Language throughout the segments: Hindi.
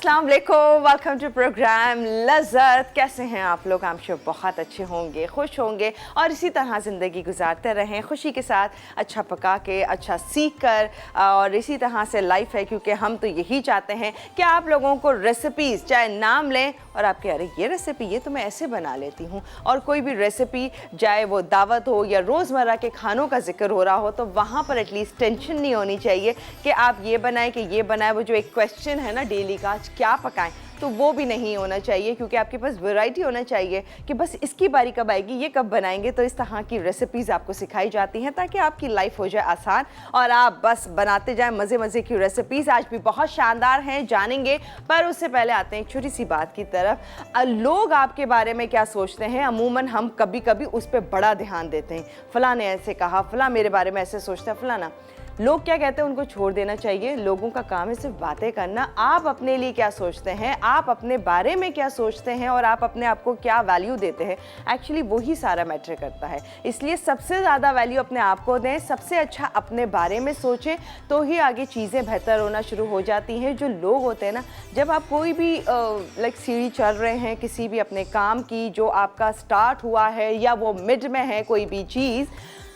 अस्सलाम वालेकुम, वेलकम टू प्रोग्राम लज़्ज़त। कैसे हैं आप लोग? हम सब बहुत अच्छे होंगे, खुश होंगे और इसी तरह ज़िंदगी गुजारते रहें खुशी के साथ, अच्छा पका के, अच्छा सीख कर और इसी तरह से लाइफ है, क्योंकि हम तो यही चाहते हैं कि आप लोगों को रेसिपीज़ चाहे नाम लें और आपके अरे ये रेसिपी ये तो मैं ऐसे बना लेती हूँ, और कोई भी रेसिपी चाहे वो दावत हो या रोज़मर्रा के खानों का जिक्र हो रहा हो तो वहाँ पर एटलीस्ट टेंशन नहीं होनी चाहिए कि आप ये बनाएं कि ये बनाएं। वो जो एक क्वेश्चन है ना डेली का, आज क्या पकाएं, तो वो भी नहीं होना चाहिए, क्योंकि आपके पास वैरायटी होना चाहिए कि बस इसकी बारी कब आएगी, ये कब बनाएंगे। तो इस तरह की रेसिपीज़ आपको सिखाई जाती हैं ताकि आपकी लाइफ हो जाए आसान और आप बस बनाते जाएं मज़े मज़े की रेसिपीज़। आज भी बहुत शानदार हैं, जानेंगे, पर उससे पहले आते हैं एक छोटी सी बात की तरफ। लोग आपके बारे में क्या सोचते हैं, अमूमन हम कभी कभी उस पर बड़ा ध्यान देते हैं। फ़लाँ ने ऐसे कहा, फ़लाँ मेरे बारे में ऐसे सोचता है, फ़लाना। लोग क्या कहते हैं उनको छोड़ देना चाहिए। लोगों का काम है सिर्फ बातें करना। आप अपने लिए क्या सोचते हैं, आप अपने बारे में क्या सोचते हैं और आप अपने आप को क्या वैल्यू देते हैं, एक्चुअली वही सारा मैटर करता है। इसलिए सबसे ज़्यादा वैल्यू अपने आप को दें, सबसे अच्छा अपने बारे में सोचें, तो ही आगे चीज़ें बेहतर होना शुरू हो जाती हैं। जो लोग होते हैं ना, जब आप कोई भी लाइक सीढ़ी चढ़ रहे हैं किसी भी अपने काम की, जो आपका स्टार्ट हुआ है या वो मिड में है कोई भी चीज़,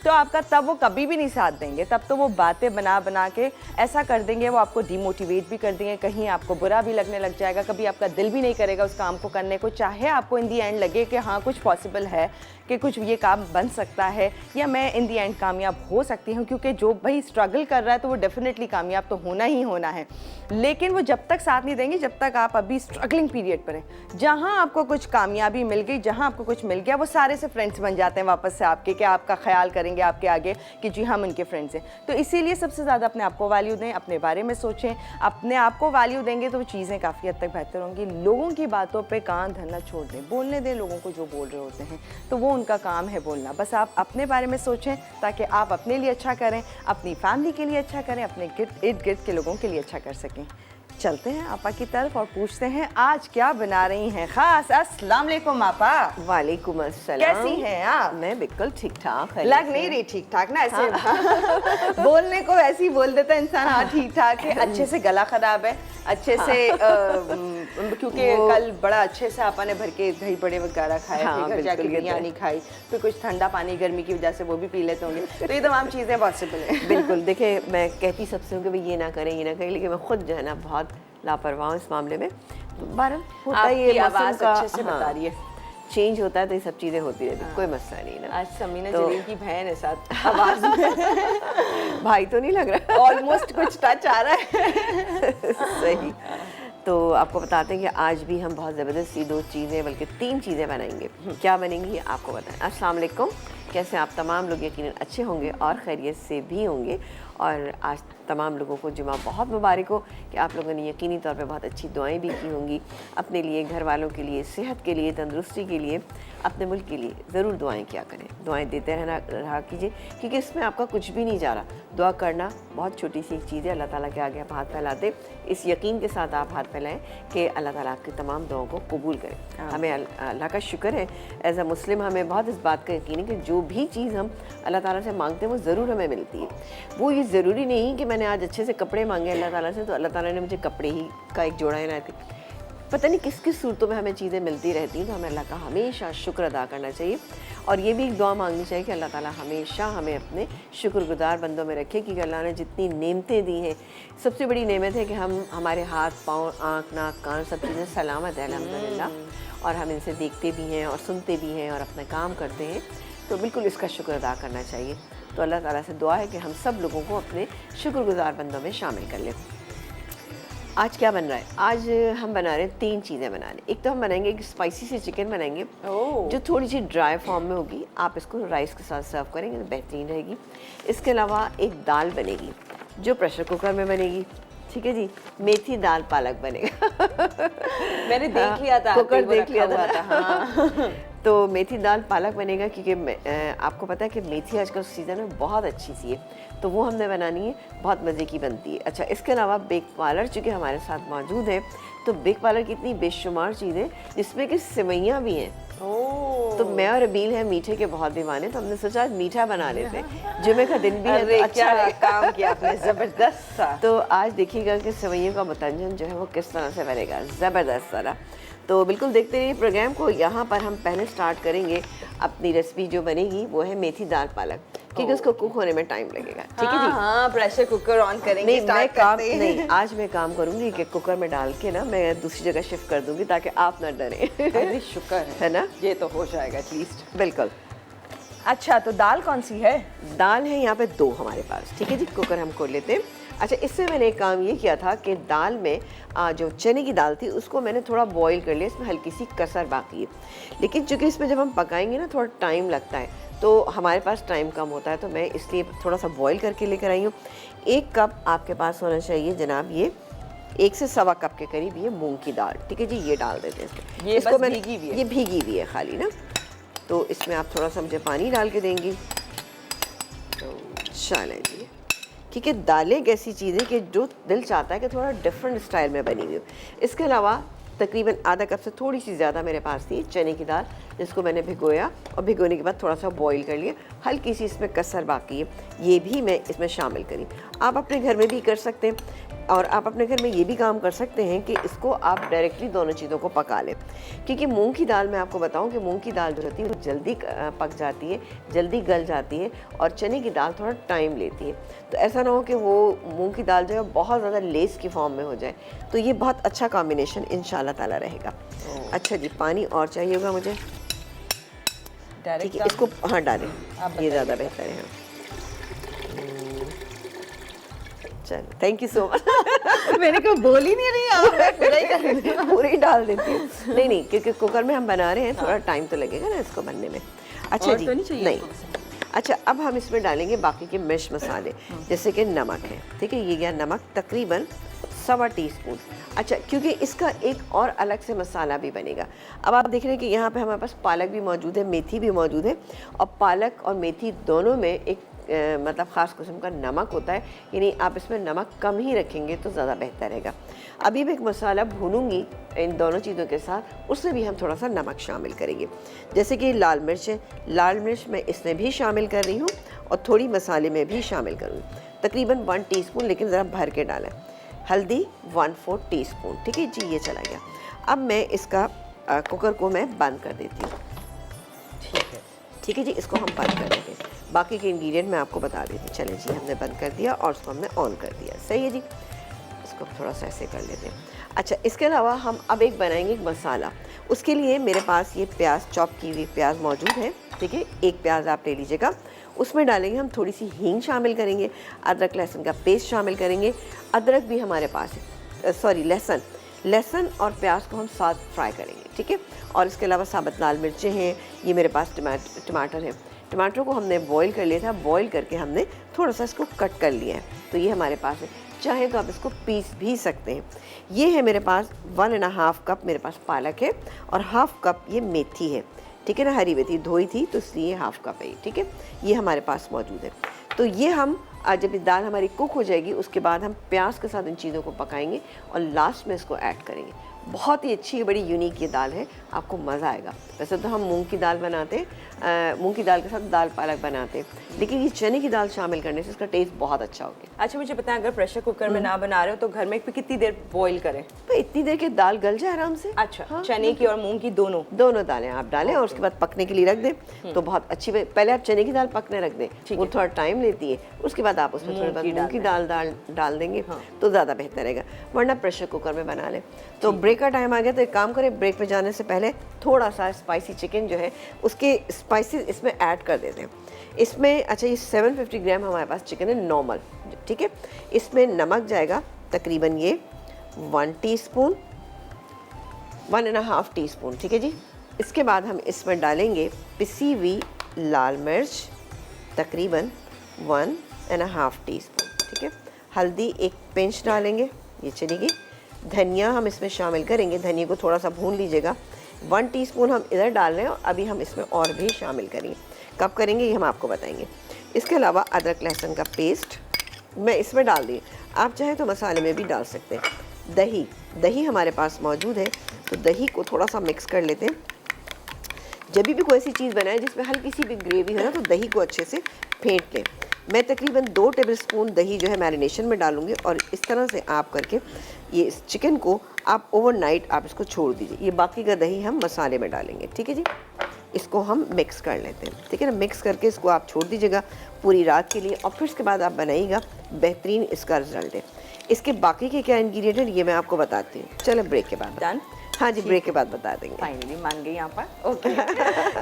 तो आपका तब वो कभी भी नहीं साथ देंगे। तब तो वो बातें बना बना के ऐसा कर देंगे, वो आपको डिमोटिवेट भी कर देंगे, कहीं आपको बुरा भी लगने लग जाएगा, कभी आपका दिल भी नहीं करेगा उस काम को करने को। चाहे आपको इन दी एंड लगे कि हाँ कुछ पॉसिबल है, कि कुछ ये काम बन सकता है या मैं इन दी एंड कामयाब हो सकती हूँ, क्योंकि जो भाई स्ट्रगल कर रहा है तो वो डेफिनेटली कामयाब तो होना ही होना है। लेकिन वो जब तक साथ नहीं देंगे जब तक आप अभी स्ट्रगलिंग पीरियड पर हैं। जहाँ आपको कुछ कामयाबी मिल गई, जहाँ आपको कुछ मिल गया, वो सारे से फ्रेंड्स बन जाते हैं वापस से आपके, कि आपका ख्याल करेंगे आपके आगे कि जी हम उनके फ्रेंड्स हैं। तो इसीलिए सबसे ज़्यादा अपने आप को वैल्यू दें, अपने बारे में सोचें। अपने आप को वैल्यू देंगे तो वो चीज़ें काफ़ी हद तक बेहतर होंगी। लोगों की बातों पे कान धरना छोड़ दें, बोलने दें लोगों को जो बोल रहे होते हैं, तो वो उनका काम है बोलना। बस आप अपने बारे में सोचें ताकि आप अपने लिए अच्छा करें, अपनी फैमिली के लिए अच्छा करें, अपने इर्द गिर्द के लोगों के लिए अच्छा कर सकें। चलते हैं आपा की तरफ और पूछते हैं आज क्या बना रही हैं खास। अस्सलाम वालेकुम आपा। वालेकुम अस्सलाम। कैसी हैं आप? मैं बिल्कुल ठीक ठाक। लग नहीं रही ठीक ठाक ना ऐसे। हाँ। बोलने को ऐसे ही बोल देता इंसान, हाँ ठीक ठाक है। अच्छे से गला खराब है, अच्छे से क्योंकि कल बड़ा अच्छे से आपा ने भर के दही बड़े वगैरह खाए, हाँ, फिर घर जाके बिरयानी खाई, फिर कुछ ठंडा पानी गर्मी की वजह से वो भी पी लेते होंगे, तो ये तमाम चीज़ें पॉसिबल हैं। बिल्कुल। देखिए, मैं कहती सबसे हूँ कि भाई ये ना करें, ये ना करें, लेकिन मैं खुद जो है ना बहुत लापरवाह हूँ इस मामले में। बारह होता है, ये आवाज़ का अच्छे से बता रही है, चेंज होता है तो ये सब चीज़ें होती रहती, कोई मसला नहीं ना। आज समीना जलील की बहन है साथ आवाज़ में। भाई तो नहीं लग रहा, ऑलमोस्ट कुछ टच आ रहा है। सही। तो आपको बताते हैं कि आज भी हम बहुत ज़बरदस्त 2 चीज़ें बल्कि 3 चीज़ें बनाएंगे। क्या बनेंगी आपको बताएं। अस्सलाम वालेकुम। कैसे आप तमाम लोग यकीनन अच्छे होंगे और खैरियत से भी होंगे। और आज तमाम लोगों को जुमा बहुत मुबारक हो कि आप लोगों ने यकीनी तौर पे बहुत अच्छी दुआएं भी की होंगी अपने लिए, घर वालों के लिए, सेहत के लिए, तंदुरुस्ती के लिए, अपने मुल्क के लिए। ज़रूर दुआएं किया करें, दुआएं देते रहा कीजिए, क्योंकि इसमें आपका कुछ भी नहीं जा रहा। दुआ करना बहुत छोटी सी एक चीज़ है। अल्लाह ताला के आगे आप हाथ फैलाते, इस यकीन के साथ आप हाथ फैलाएं कि अल्लाह ताला आपकी तमाम दुआओं को कबूल करें। हमें अल्लाह का शुक्र है, एज अ मुस्लिम हमें बहुत इस बात का यकीन है कि जो भी चीज़ हम अल्लाह ताला से मांगते हैं वो ज़रूर हमें मिलती है। वो ये ज़रूरी नहीं कि मैंने आज अच्छे से कपड़े मांगे अल्लाह ताला से तो अल्लाह ताला ने मुझे कपड़े ही का एक जोड़ा ही इनायत किया। पता नहीं किस किस सूरतों में हमें चीज़ें मिलती रहती हैं, तो हमें अल्लाह का हमेशा शुक्र अदा करना चाहिए। और ये भी एक दुआ मांगनी चाहिए कि अल्लाह ताला हमेशा हमें अपने शुक्रगुजार बंदों में रखे, क्योंकि अल्लाह ने जितनी नेमतें दी हैं, सबसे बड़ी नेमत है कि हमारे हाथ पाँव, आँख, नाक, कान सब चीज़ें सलामत है अल्हम्दुलिल्लाह, और हम इनसे देखते भी हैं और सुनते भी हैं और अपना काम करते हैं। तो बिल्कुल इसका शुक्र अदा करना चाहिए। तो अल्लाह ताला से दुआ है कि हम सब लोगों को अपने शुक्रगुजार बंदों में शामिल कर लें। आज क्या बन रहा है? आज हम बना रहे हैं 3 चीज़ें बना रहे हैं। एक तो हम बनाएंगे एक स्पाइसी सी चिकन बनाएंगे जो थोड़ी सी ड्राई फॉर्म में होगी। आप इसको राइस के साथ सर्व करेंगे तो बेहतरीन रहेगी। इसके अलावा एक दाल बनेगी जो प्रेशर कुकर में बनेगी, ठीक है जी। मेथी दाल पालक बनेगा। मैंने देख लिया था, कुकर देख लिया था। हाँ। तो मेथी दाल पालक बनेगा, क्योंकि आपको पता है कि मेथी आजकल सीज़न में बहुत अच्छी सी है, तो वो हमने बनानी है, बहुत मज़े की बनती है। अच्छा, इसके अलावा बेक पार्लर चूँकि हमारे साथ मौजूद है, तो बेक पार्लर की इतनी बेशुमार चीज़ें जिसमें कि सिवैयाँ भी हैं, ओह, तो मैं और अबील हैं मीठे के बहुत दीवाने, तो हमने सोचा आज मीठा बना लेते हैं। जुमे का दिन भी है अरे तो अच्छा क्या है। काम किया आपने, जबरदस्त सा। तो आज देखिएगा कि सेवइयों का मतंजन जो है वो किस तरह से बनेगा, ज़बरदस्त सारा। तो बिल्कुल देखते रहिए प्रोग्राम को। यहाँ पर हम पहले स्टार्ट करेंगे अपनी रेसिपी जो बनेगी, वो है मेथी दाल पालक, क्योंकि उसको कुक होने में टाइम लगेगा। ठीक है जी। हाँ, प्रेशर कुकर ऑन करेंगे, नहीं, मैं स्टार्ट काम करते हैं। नहीं, आज मैं काम करूंगी कि कुकर में डाल के ना मैं दूसरी जगह शिफ्ट कर दूंगी ताकि आप ना डरें। अरे शुक्र है ना? ये तो हो जाएगा एटलीस्ट। बिल्कुल। अच्छा, तो दाल कौन सी है? दाल है यहाँ पे 2 हमारे पास। ठीक है जी, कुकर हम खोल लेते हैं। अच्छा, इससे मैंने एक काम ये किया था कि दाल में जो चने की दाल थी उसको मैंने थोड़ा बॉईल कर लिया, इसमें हल्की सी कसर बाकी है। लेकिन चूंकि इसमें जब हम पकाएंगे ना थोड़ा टाइम लगता है, तो हमारे पास टाइम कम होता है, तो मैं इसलिए थोड़ा सा बॉईल करके लेकर आई हूँ। 1 कप आपके पास होना चाहिए जनाब, ये 1 से सवा कप के करीब ये मूंग की दाल। ठीक है जी, ये डाल देते हैं इसमें। ये इसको बस भीगी हुई है? ये भीगी हुई है खाली ना। तो इसमें आप थोड़ा सा मुझे पानी डाल के देंगी। तो चलें जी, क्योंकि दालें एक ऐसी चीज़ है कि जो दिल चाहता है कि थोड़ा डिफरेंट स्टाइल में बनी हुई हो। इसके अलावा तकरीबन आधा कप से थोड़ी सी ज़्यादा मेरे पास थी चने की दाल, जिसको मैंने भिगोया और भिगोने के बाद थोड़ा सा बॉईल कर लिया। हल्की सी इसमें कसर बाकी है, ये भी मैं इसमें शामिल करी। आप अपने घर में भी कर सकते हैं, और आप अपने घर में ये भी काम कर सकते हैं कि इसको आप डायरेक्टली दोनों चीज़ों को पका लें। क्योंकि मूंग की दाल, मैं आपको बताऊं कि मूंग की दाल जो होती है वो जल्दी पक जाती है, जल्दी गल जाती है, और चने की दाल थोड़ा टाइम लेती है। तो ऐसा ना हो कि वो मूंग की दाल जो है बहुत ज़्यादा लेस की फॉर्म में हो जाए। तो ये बहुत अच्छा कॉम्बिनेशन इंशाल्लाह ताला रहेगा। अच्छा जी, पानी और चाहिए होगा मुझे। ठीक है, इसको हाँ डालें, ये ज़्यादा बेहतर है। चलो, थैंक यू सो मच। मैंने कहा बोल ही नहीं रही आप, मैं पूरा ही कर रही हूँ। पूरी ही डाल देती हूँ। नहीं, क्योंकि कुकर में हम बना रहे हैं, थोड़ा टाइम तो लगेगा ना इसको बनने में। अच्छा और जी, तो नहीं चाहिए नहीं। आपको? अच्छा, अब हम इसमें डालेंगे बाकी के मिर्च मसाले, जैसे कि नमक है। ठीक है, ये गया नमक तकरीबन 1.25 टीस्पून। अच्छा, क्योंकि इसका एक और अलग से मसाला भी बनेगा। अब आप देख रहे हैं कि यहाँ पे हमारे पास पालक भी मौजूद है, मेथी भी मौजूद है, और पालक और मेथी दोनों में एक मतलब ख़ास किस्म का नमक होता है, यानी आप इसमें नमक कम ही रखेंगे तो ज़्यादा बेहतर रहेगा। अभी मैं एक मसाला भूनूंगी इन दोनों चीज़ों के साथ, उसमें भी हम थोड़ा सा नमक शामिल करेंगे। जैसे कि लाल मिर्च है, लाल मिर्च मैं इसमें भी शामिल कर रही हूँ, और थोड़ी मसाले में भी शामिल करूँगी, तकरीबन 1 टीस्पून, लेकिन ज़रा भर के डालें। हल्दी 1/4 टीस्पून। ठीक है जी, ये चला गया। अब मैं इसका कुकर को मैं बंद कर देती हूँ। ठीक है जी, इसको हम बंद कर देंगे। बाकी के इंग्रेडिएंट मैं आपको बता देती हूँ। चलें जी, हमने बंद कर दिया और उसको हमने ऑन कर दिया। सही है जी, इसको थोड़ा सा ऐसे कर लेते हैं। अच्छा, इसके अलावा हम अब एक बनाएंगे एक मसाला। उसके लिए मेरे पास ये प्याज, चॉप की हुई प्याज मौजूद है। ठीक है, 1 प्याज आप ले लीजिएगा। उसमें डालेंगे हम थोड़ी सी हींग शामिल करेंगे, अदरक लहसुन का पेस्ट शामिल करेंगे। अदरक भी हमारे पास है, सॉरी लहसुन और प्याज को हम साथ फ्राई करेंगे। ठीक है, और इसके अलावा साबुत लाल मिर्चें हैं, ये मेरे पास टमाटर है। टमाटर को हमने बॉईल कर लिया था, बॉईल करके हमने थोड़ा सा इसको कट कर लिया है, तो ये हमारे पास है। चाहे तो आप इसको पीस भी सकते हैं। ये है मेरे पास 1.5 कप मेरे पास पालक है, और 1/2 कप ये मेथी है। ठीक है ना, हरी मेथी धोई थी तो इसलिए 1/2 कप है। ठीक है, ये हमारे पास मौजूद है। तो ये हम आज जब ये दाल हमारी कुक हो जाएगी, उसके बाद हम प्याज के साथ इन चीज़ों को पकाएंगे और लास्ट में इसको ऐड करेंगे। बहुत ही अच्छी, बड़ी यूनिक ये दाल है, आपको मज़ा आएगा। वैसे तो हम मूंग की दाल बनाते हैं, मूंग की दाल के साथ दाल पालक बनाते हैं, लेकिन ये चने की दाल शामिल करने से इसका टेस्ट बहुत अच्छा हो गया। अच्छा, मुझे बताएं, अगर प्रेशर कुकर में ना बना रहे हो तो घर में कितनी देर बॉईल करें? तो इतनी देर के दाल गल जाए आराम से। अच्छा, हाँ, चने की और मूंग की दोनों दालें आप डालें और उसके बाद पकने के लिए रख दें, तो बहुत अच्छी। पहले आप चने की दाल पकने रख दें, वो थोड़ा टाइम लेती है। उसके बाद आप उसमें थोड़ी मूंग की दाल डाल देंगे, तो ज़्यादा बेहतर रहेगा। वरना प्रेशर कुकर में बना लें। तो ब्रेक का टाइम आ गया, तो एक काम करें, ब्रेक पे जाने से पहले थोड़ा सा स्पाइसी चिकन जो है उसके स्पाइसेस इसमें ऐड कर देते हैं। इसमें अच्छा, ये 750 ग्राम हमारे पास चिकन है नॉर्मल। ठीक है, इसमें नमक जाएगा तकरीबन ये 1 टीस्पून, 1.5 टीस्पून। ठीक है जी, इसके बाद हम इसमें डालेंगे पिसी हुई लाल मिर्च तकरीबन 1.5 टीस्पून। ठीक है, हल्दी 1 पिंच डालेंगे, ये चलेगी। धनिया हम इसमें शामिल करेंगे, धनिया को थोड़ा सा भून लीजिएगा। 1 टीस्पून हम इधर डाल रहे हैं, और अभी हम इसमें और भी शामिल करेंगे। कब करेंगे ये हम आपको बताएंगे। इसके अलावा अदरक लहसुन का पेस्ट मैं इसमें डाल दी। आप चाहें तो मसाले में भी डाल सकते हैं। दही हमारे पास मौजूद है, तो दही को थोड़ा सा मिक्स कर लेते हैं। जब भी कोई ऐसी चीज़ बनाए जिसमें हल्की सी भी ग्रेवी है ना, तो दही को अच्छे से फेंट लें। मैं तकरीबन 2 टेबलस्पून दही जो है मैरिनेशन में डालूंगी, और इस तरह से आप करके ये इस चिकन को आप ओवरनाइट आप इसको छोड़ दीजिए। ये बाकी का दही हम मसाले में डालेंगे, ठीक है जी। इसको हम मिक्स कर लेते हैं, ठीक है ना। मिक्स करके इसको आप छोड़ दीजिएगा पूरी रात के लिए, और फिर उसके बाद आप बनाइएगा, बेहतरीन इसका रिजल्ट है। इसके बाकी के क्या इंग्रेडिएंट हैं ये मैं आपको बताती हूँ। चलो ब्रेक के बाद। डन। हाँ जी, ब्रेक के बाद बता देंगे। फाइनली मान गई यहाँ पर। ओके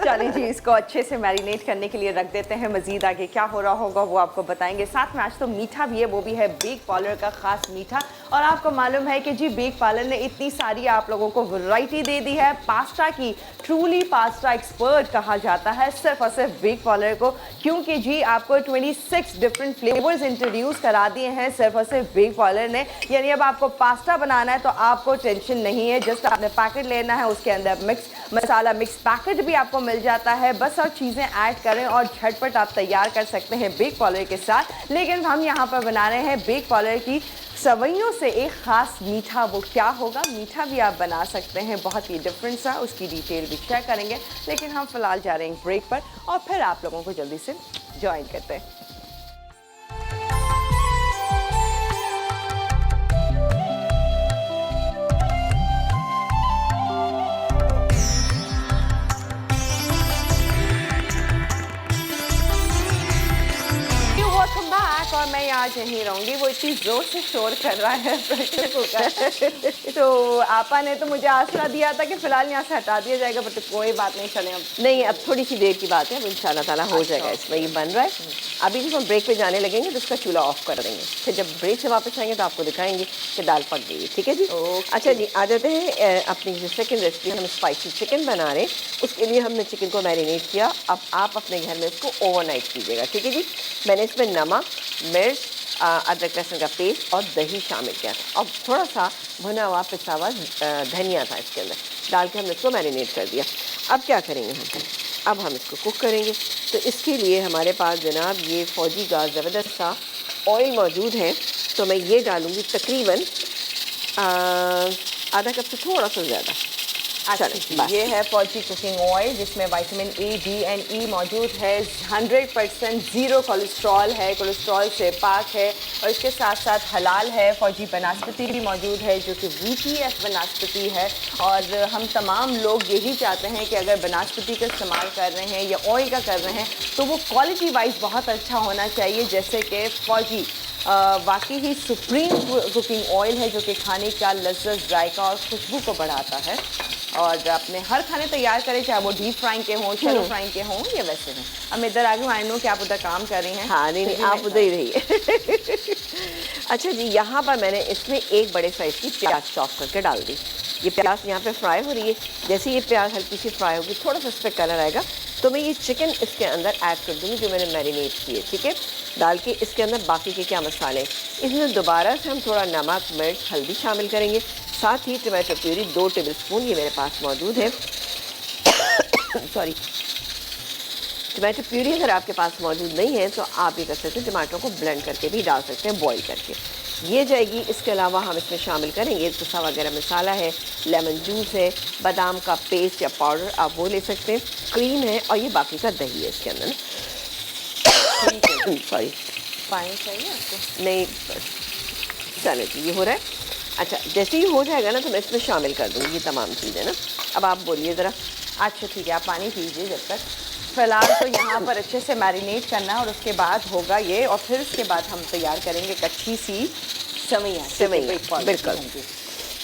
चलिए जी, इसको अच्छे से मैरिनेट करने के लिए रख देते हैं। मज़ीद आगे क्या हो रहा होगा वो आपको बताएंगे। साथ में आज तो मीठा भी है, वो भी है बेक पार्लर का ख़ास मीठा। और आपको मालूम है कि जी बेक पार्लर ने इतनी सारी आप लोगों को वैरायटी दे दी है पास्ता की। ट्रूली पास्ता एक्सपर्ट कहा जाता है सिर्फ और सिर्फ बेक पार्लर को, क्योंकि जी आपको 26 डिफरेंट फ्लेवर्स इंट्रोड्यूस करा दिए हैं सिर्फ और सिर्फ बेक पार्लर ने। यानी अब आपको पास्ता बनाना है तो आपको टेंशन नहीं है, जस्ट आपने पैकेट लेना है, उसके अंदर मिक्स मसाला मिक्स पैकेट भी आपको मिल जाता है। बस और चीज़ें ऐड करें और झटपट आप तैयार कर सकते हैं बेक पार्लर के साथ। लेकिन हम यहाँ पर बना रहे हैं बेक पार्लर की सवैयों से एक ख़ास मीठा। वो क्या होगा? मीठा भी आप बना सकते हैं बहुत ही डिफरेंट सा, उसकी डिटेल भी शेयर करेंगे। लेकिन हम फिलहाल जा रहे हैं ब्रेक पर और फिर आप लोगों को जल्दी से ज्वाइन करते हैं। Welcome back. और मैं आज यहीं रहूँगी, वो इतनी ज़ोर से शोर कर रहा है प्रेशर कुकर। तो आपा ने तो मुझे आसरा दिया था कि फ़िलहाल यहाँ से हटा दिया जाएगा, बट कोई बात नहीं, चलें अब। नहीं, अब थोड़ी सी देर की बात है, अब इंशाल्लाह ताला हो जाएगा। इसमें ये बन रहा है। अभी जब हम ब्रेक पे जाने लगेंगे तो इसका चूल्हा ऑफ कर देंगे। फिर जब ब्रेक से वापस आएंगे तो आपको दिखाएंगे कि दाल पक गई है, ठीक है जी। अच्छा जी, आ जाते हैं अपनी जो सेकंड रेसिपी। हम स्पाइसी चिकन बना रहे हैं, उसके लिए हमने चिकन को मैरिनेट किया। अब आप अपने घर में इसको ओवरनाइट कीजिएगा, ठीक है जी। मैंने इसमें नमक, मिर्च, अदरक लहसुन का पेस्ट और दही शामिल किया था, और थोड़ा सा भुना हुआ पिसा हुआ धनिया था इसके अंदर डाल के हमने इसको मैरिनेट कर दिया। अब क्या करेंगे हम? अब हम इसको कुक करेंगे। तो इसके लिए हमारे पास जनाब ये फौजी का ज़बरदस्त सा ऑयल मौजूद है। तो मैं ये डालूँगी तकरीबन आधा कप से थोड़ा सा ज़्यादा। अच्छा, ये है फौजी कुकिंग ऑयल जिसमें विटामिन ए, डी एंड ई मौजूद है। 100% ज़ीरो कोलेस्ट्रॉल है, कोलेस्ट्रॉल से पाक है। और इसके साथ साथ हलाल है। फौजी बनास्पति भी मौजूद है जो कि VTF बनास्पति है। और हम तमाम लोग यही चाहते हैं कि अगर बनास्पति का इस्तेमाल कर रहे हैं या ऑयल का कर रहे हैं तो वो क्वालिटी वाइज बहुत अच्छा होना चाहिए। जैसे कि फौजी वाकई ही सुप्रीम कुकिंग ऑयल है जो कि खाने का लज्जत, जायका और खुशबू को बढ़ाता है। और अपने हर खाने तैयार करें, चाहे वो डीप फ्राइंग के हों, शैलो फ्राइंग के हों या वैसे हों। अब मैं इधर आ गई, आई नो कि आप उधर काम कर रही हैं। हाँ, नहीं आप उधर ही रहिए। अच्छा जी, यहाँ पर मैंने इसमें एक बड़े साइज़ की प्याज चॉप करके डाल दी। ये प्याज यहाँ पे फ्राई हो रही है। जैसे ये प्याज हल्की सी फ्राई होगी, थोड़ा सा इस पर कलर आएगा, तो मैं ये चिकन इसके अंदर ऐड कर दूँगी जो मैंने मैरिनेट किए, ठीक है। डाल के इसके अंदर बाकी के क्या मसाले, इसमें दोबारा से हम थोड़ा नमक, मिर्च, हल्दी शामिल करेंगे। साथ ही टमाटो प्यूरी 2 टेबलस्पून ये मेरे पास मौजूद है। सॉरी, टमाटो प्यूरी अगर आपके पास मौजूद नहीं है तो आप ये कर सकते हैं, टमाटरों को ब्लेंड करके भी डाल सकते हैं, बॉईल करके ये जाएगी। इसके अलावा हम इसमें शामिल करेंगे पिसा वगैरह मसाला है, लेमन जूस है, बादाम का पेस्ट या पाउडर आप वो ले सकते हैं, क्रीम है, और ये बाकी का दही है इसके अंदर। सॉरी, पानी चाहिए आपको? नहीं, चले जी, ये हो रहा है। अच्छा, जैसे ही हो जाएगा ना तो मैं इसमें शामिल कर दूँगी ये तमाम चीज़ें ना। अब आप बोलिए ज़रा। अच्छा ठीक है, आप पानी पीजिए जब तक। फिलहाल तो यहाँ पर अच्छे से मैरिनेट करना और उसके बाद होगा ये, और फिर उसके बाद हम तैयार करेंगे कच्ची सी सेवइयाँ। बिल्कुल।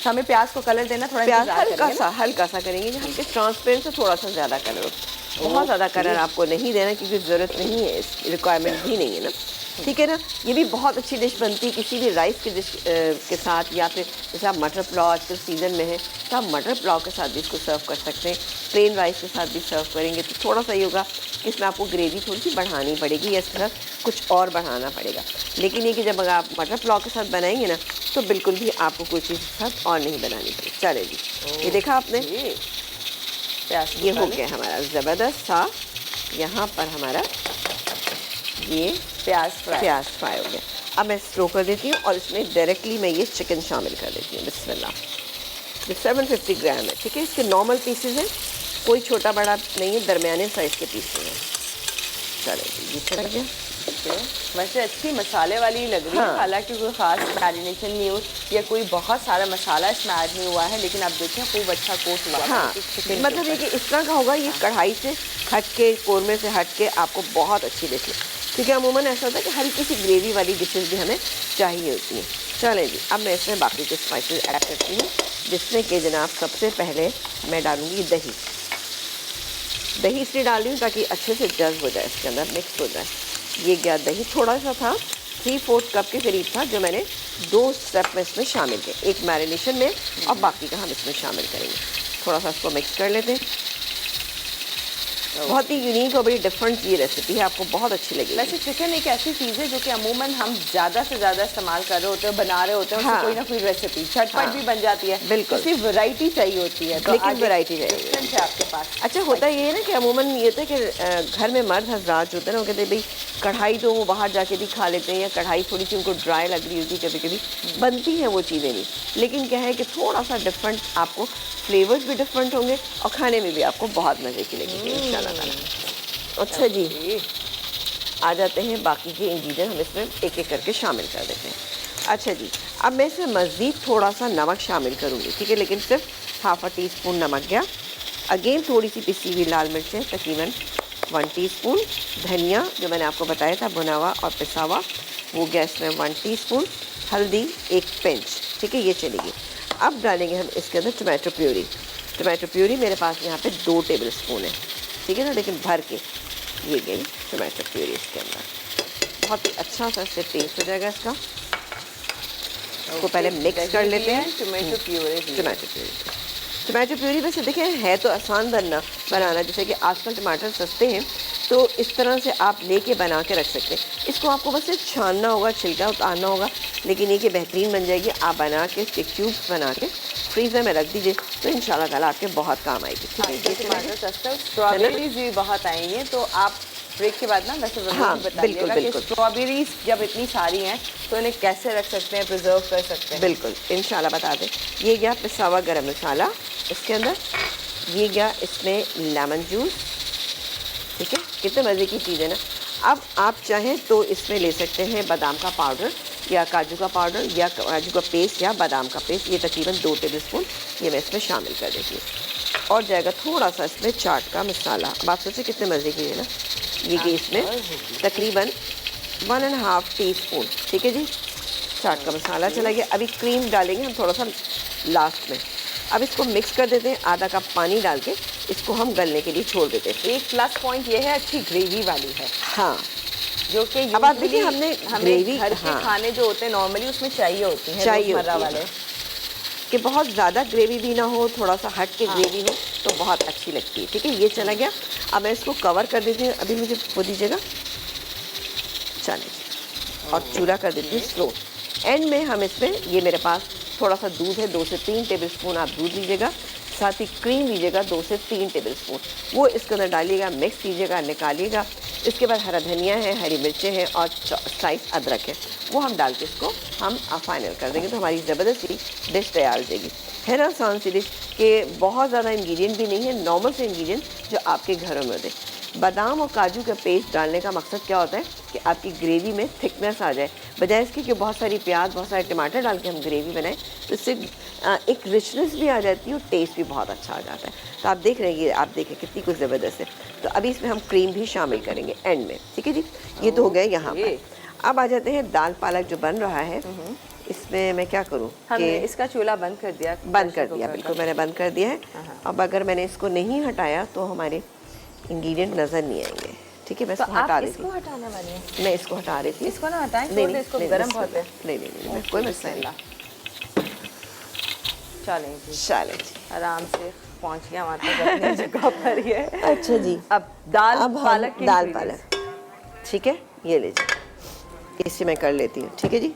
हमें प्याज को कलर देना, थोड़ा प्याज हल्का सा करेंगे, हल्के ट्रांसपेरेंट से थोड़ा सा ज़्यादा कलर हो। बहुत ज़्यादा कलर आपको नहीं देना क्योंकि ज़रूरत नहीं है, इस रिक्वायरमेंट भी नहीं है ना, ठीक है ना। ये भी बहुत अच्छी डिश बनती है किसी भी राइस की डिश के साथ, या फिर जैसे आप मटर पुलाव आजकल सीज़न में है तो आप मटर पुलाव के साथ भी इसको सर्व कर सकते हैं। प्लेन राइस के साथ भी सर्व करेंगे तो थोड़ा सा ही होगा कि इसमें आपको ग्रेवी थोड़ी सी बढ़ानी पड़ेगी या इस तरह कुछ और बढ़ाना पड़ेगा। लेकिन ये कि जब अगर आप मटर पुलाव के साथ बनाएंगे ना तो बिल्कुल भी आपको कोई चीज़ के साथ और नहीं बनानी पड़ेगी। चले जी, ये देखा आपने, ये हो गया हमारा ज़बरदस्त सा। यहाँ पर हमारा ये प्याज फ्राई हो गया। अब मैं स्लो कर देती हूँ और इसमें डायरेक्टली मैं ये चिकन शामिल कर देती हूँ। बिस्मिल्लाह। ये 750 ग्राम है, ठीक है। इसके नॉर्मल पीसेज हैं, कोई छोटा बड़ा नहीं है, दरमियाने साइज़ के पीस हैं। चलो ये चला गया। वैसे अच्छी मसाले वाली लग रही है, हाँ। हालांकि कोई ख़ास मैरिनेशन नहीं हो या कोई बहुत सारा मसाला इसमें ऐड नहीं हुआ है, लेकिन आप देखें खूब अच्छा कोट हुआ है हाँ, चिकन के मतलब ये ऊपर। कि इस तरह का होगा, ये कढ़ाई से हट के, कोरमे से हट के आपको बहुत अच्छी डिश है। क्योंकि अमूमन ऐसा होता है कि हल्की सी ग्रेवी वाली डिशेस भी हमें चाहिए होती हैं। चलें जी, अब मैं इसमें बाकी के स्पाइसेस ऐड करती हूँ, जिसमें कि जनाब सबसे पहले मैं डालूँगी दही। दही इसलिए डाल रही हूँ ताकि अच्छे से जज़्ब हो जाए, इसके अंदर मिक्स हो जाए। ये गया दही, थोड़ा सा था, 3/4 कप के करीब था, जो मैंने 2 स्टेप में इसमें शामिल किया, एक मैरिनेशन में और बाकी का हम इसमें शामिल करेंगे। थोड़ा सा इसको मिक्स कर लेते हैं। बहुत ही यूनिक और बड़ी डिफरेंट ये रेसिपी है, आपको बहुत अच्छी लगेगी। वैसे चिकन एक ऐसी चीज़ है जो कि अमूमन हम ज़्यादा से ज़्यादा इस्तेमाल कर रहे होते हैं, बना रहे होते हैं, उससे हाँ। कोई ना कोई रेसिपी झटपट हाँ। भी बन जाती है। बिल्कुल। सिर्फ वैरायटी चाहिए होती है, तो लेकिन आज वैरायटी एक चाहिए। different है आपके पास। अच्छा, होता ये है ना कि अमूमन ये होता है कि घर में मर्द हजरात जो होते हैं ना, वो कहते हैं भाई कढ़ाई तो वो बाहर जाके भी खा लेते हैं, या कढ़ाई थोड़ी सी उनको ड्राई लग रही होती है, कभी कभी बनती हैं वो चीज़ें नहीं। लेकिन क्या है कि थोड़ा सा डिफरेंट, आपको फ्लेवर्स भी डिफरेंट होंगे और खाने में भी आपको बहुत मज़े की लगेगी इंशाल्लाह ताला। अच्छा जी, आ जाते हैं बाकी के इंग्रेडिएंट, हम इसमें एक एक करके शामिल कर देते हैं। अच्छा जी, अब मैं इसमें मज़ीद थोड़ा सा नमक शामिल करूँगी, ठीक है, लेकिन सिर्फ ½ टीस्पून नमक गया। अगेन थोड़ी सी पिसी हुई लाल मिर्चें, तकरीबन 1 टीस्पून। धनिया जो मैंने आपको बताया था भुना हुआ और पिसा हुआ, वो गया इसमें 1 टीस्पून। हल्दी 1 पिंच, ठीक है, ये चलेगी। अब डालेंगे हम इसके अंदर टमाटो प्यूरी। टमाटो प्यूरी मेरे पास यहाँ पे 2 टेबल स्पून है, ठीक है ना, लेकिन भर के ये गई टमाटो प्यूरी इसके अंदर। बहुत ही अच्छा सा इससे टेस्ट हो जाएगा इसका। इसको पहले मिक्स कर लेते हैं। Tomato puree. टमाटो प्यूरी वैसे देखें है तो आसान बनाना, जैसे कि आजकल टमाटर सस्ते हैं, तो इस तरह से आप लेके बना के रख सकते हैं। इसको आपको बस छानना होगा, छिलका उतारना होगा, लेकिन ये कि बेहतरीन बन जाएगी। आप बना के इसके क्यूब्स बना के फ्रीज़र में रख दीजिए, तो इंशाल्लाह ताला आपके बहुत काम आएगी। ठीक है, ये टमाटर सस्ता, स्ट्रॉबेरीज भी बहुत आई हैं, तो आप ब्रेक के बाद ना वैसे हाँ, बताइएगा कि स्ट्रॉबेरीज जब इतनी सारी हैं तो इन्हें कैसे रख सकते हैं, प्रिजर्व कर सकते हैं। बिल्कुल, इंशाल्लाह बता दें। ये गया पिसा हुआ गरम मसाला इसके अंदर, ये गया इसमें लेमन जूस, ठीक है, कितने मज़े की चीज़ है ना। अब आप चाहें तो इसमें ले सकते हैं बादाम का पाउडर या काजू का पाउडर या काजू का पेस्ट या बादाम का पेस्ट, ये तकरीबन 2 टेबल स्पून ये मैं इसमें शामिल कर देती हूँ। और जाएगा थोड़ा सा इसमें चाट का मसाला। अब आप सोचिए कितने मज़े की है ना। ये गई इसमें तकरीबन 1½ टीस्पून, ठीक है जी, चाट का मसाला चला गया। अभी क्रीम डालेंगे हम थोड़ा सा लास्ट में। अब इसको मिक्स कर देते हैं, आधा कप पानी डाल के इसको हम गलने के लिए छोड़ देते हैं। एक प्लस पॉइंट ये है, अच्छी ग्रेवी वाली है, हाँ, जो कि अब आप देखिए हमें ग्रेवी, घर के हाँ, खाने जो होते हैं नॉर्मली उसमें चाहिए होती हैं, चाहिए रोजमर्रा होती है। वाले, कि बहुत ज़्यादा ग्रेवी भी ना हो, थोड़ा सा हट के ग्रेवी हो तो बहुत अच्छी लगती है। ठीक है, ये चला गया। अब मैं इसको कवर कर देती हूँ, अभी मुझे वो दीजिएगा, चलिए, और चूल्हा कर देती हूँ स्लो। एंड में हम इसमें, ये मेरे पास थोड़ा सा दूध है, 2 से 3 टेबल स्पून आप दूध लीजिएगा, साथ ही क्रीम लीजिएगा 2 से 3 टेबल स्पून, वो इसके अंदर डालिएगा, मिक्स कीजिएगा, निकालिएगा। इसके बाद हरा धनिया है, हरी मिर्चें हैं और स्लाइस अदरक है, वो हम डाल के इसको हम फाइनल कर देंगे, तो हमारी ज़बरदस्त सी डिश तैयार हो जाएगी। है ना आसान सी डिश, कि बहुत ज़्यादा इंग्रेडिएंट भी नहीं है, नॉर्मल से इंग्रेडिएंट जो आपके घरों में होते। बादाम और काजू का पेस्ट डालने का मकसद क्या होता है कि आपकी ग्रेवी में थिकनेस आ जाए, बजाय इसके कि बहुत सारी प्याज, बहुत सारे टमाटर डाल के हम ग्रेवी बनाएं, तो इससे एक रिचनेस भी आ जाती है और टेस्ट भी बहुत अच्छा आ जाता है। तो आप देख रहे हैं, ये आप देखें कितनी कुछ ज़बरदस्त है। तो अभी इसमें हम क्रीम भी शामिल करेंगे एंड में, ठीक है जी। ये तो हो गए यहाँ पर। अब आ जाते हैं दाल पालक जो बन रहा है, इसमें मैं क्या करूँ, हमने इसका चूल्हा बंद कर दिया, बिल्कुल मैंने बंद कर दिया है। अब अगर मैंने इसको नहीं हटाया तो हमारे इंग्रेडिएंट नज़र नहीं आएंगे। ठीक है, मैं इसको हटा देती हूँ। हटाने वाली है, मैं इसको हटा रही थी। इसको ना हटाएं, नहीं, इसको गर्म बहुत है। नहीं, कोई मसला नहीं। चलें जी, चलें जी, आराम से पहुंच गया हमारे पास अपनी जगह पर ही है। अच्छा जी, अब दाल पालक की दाल पालक, ठीक है, ये लीजिए, इसी में कर लेती हूँ। ठीक है जी,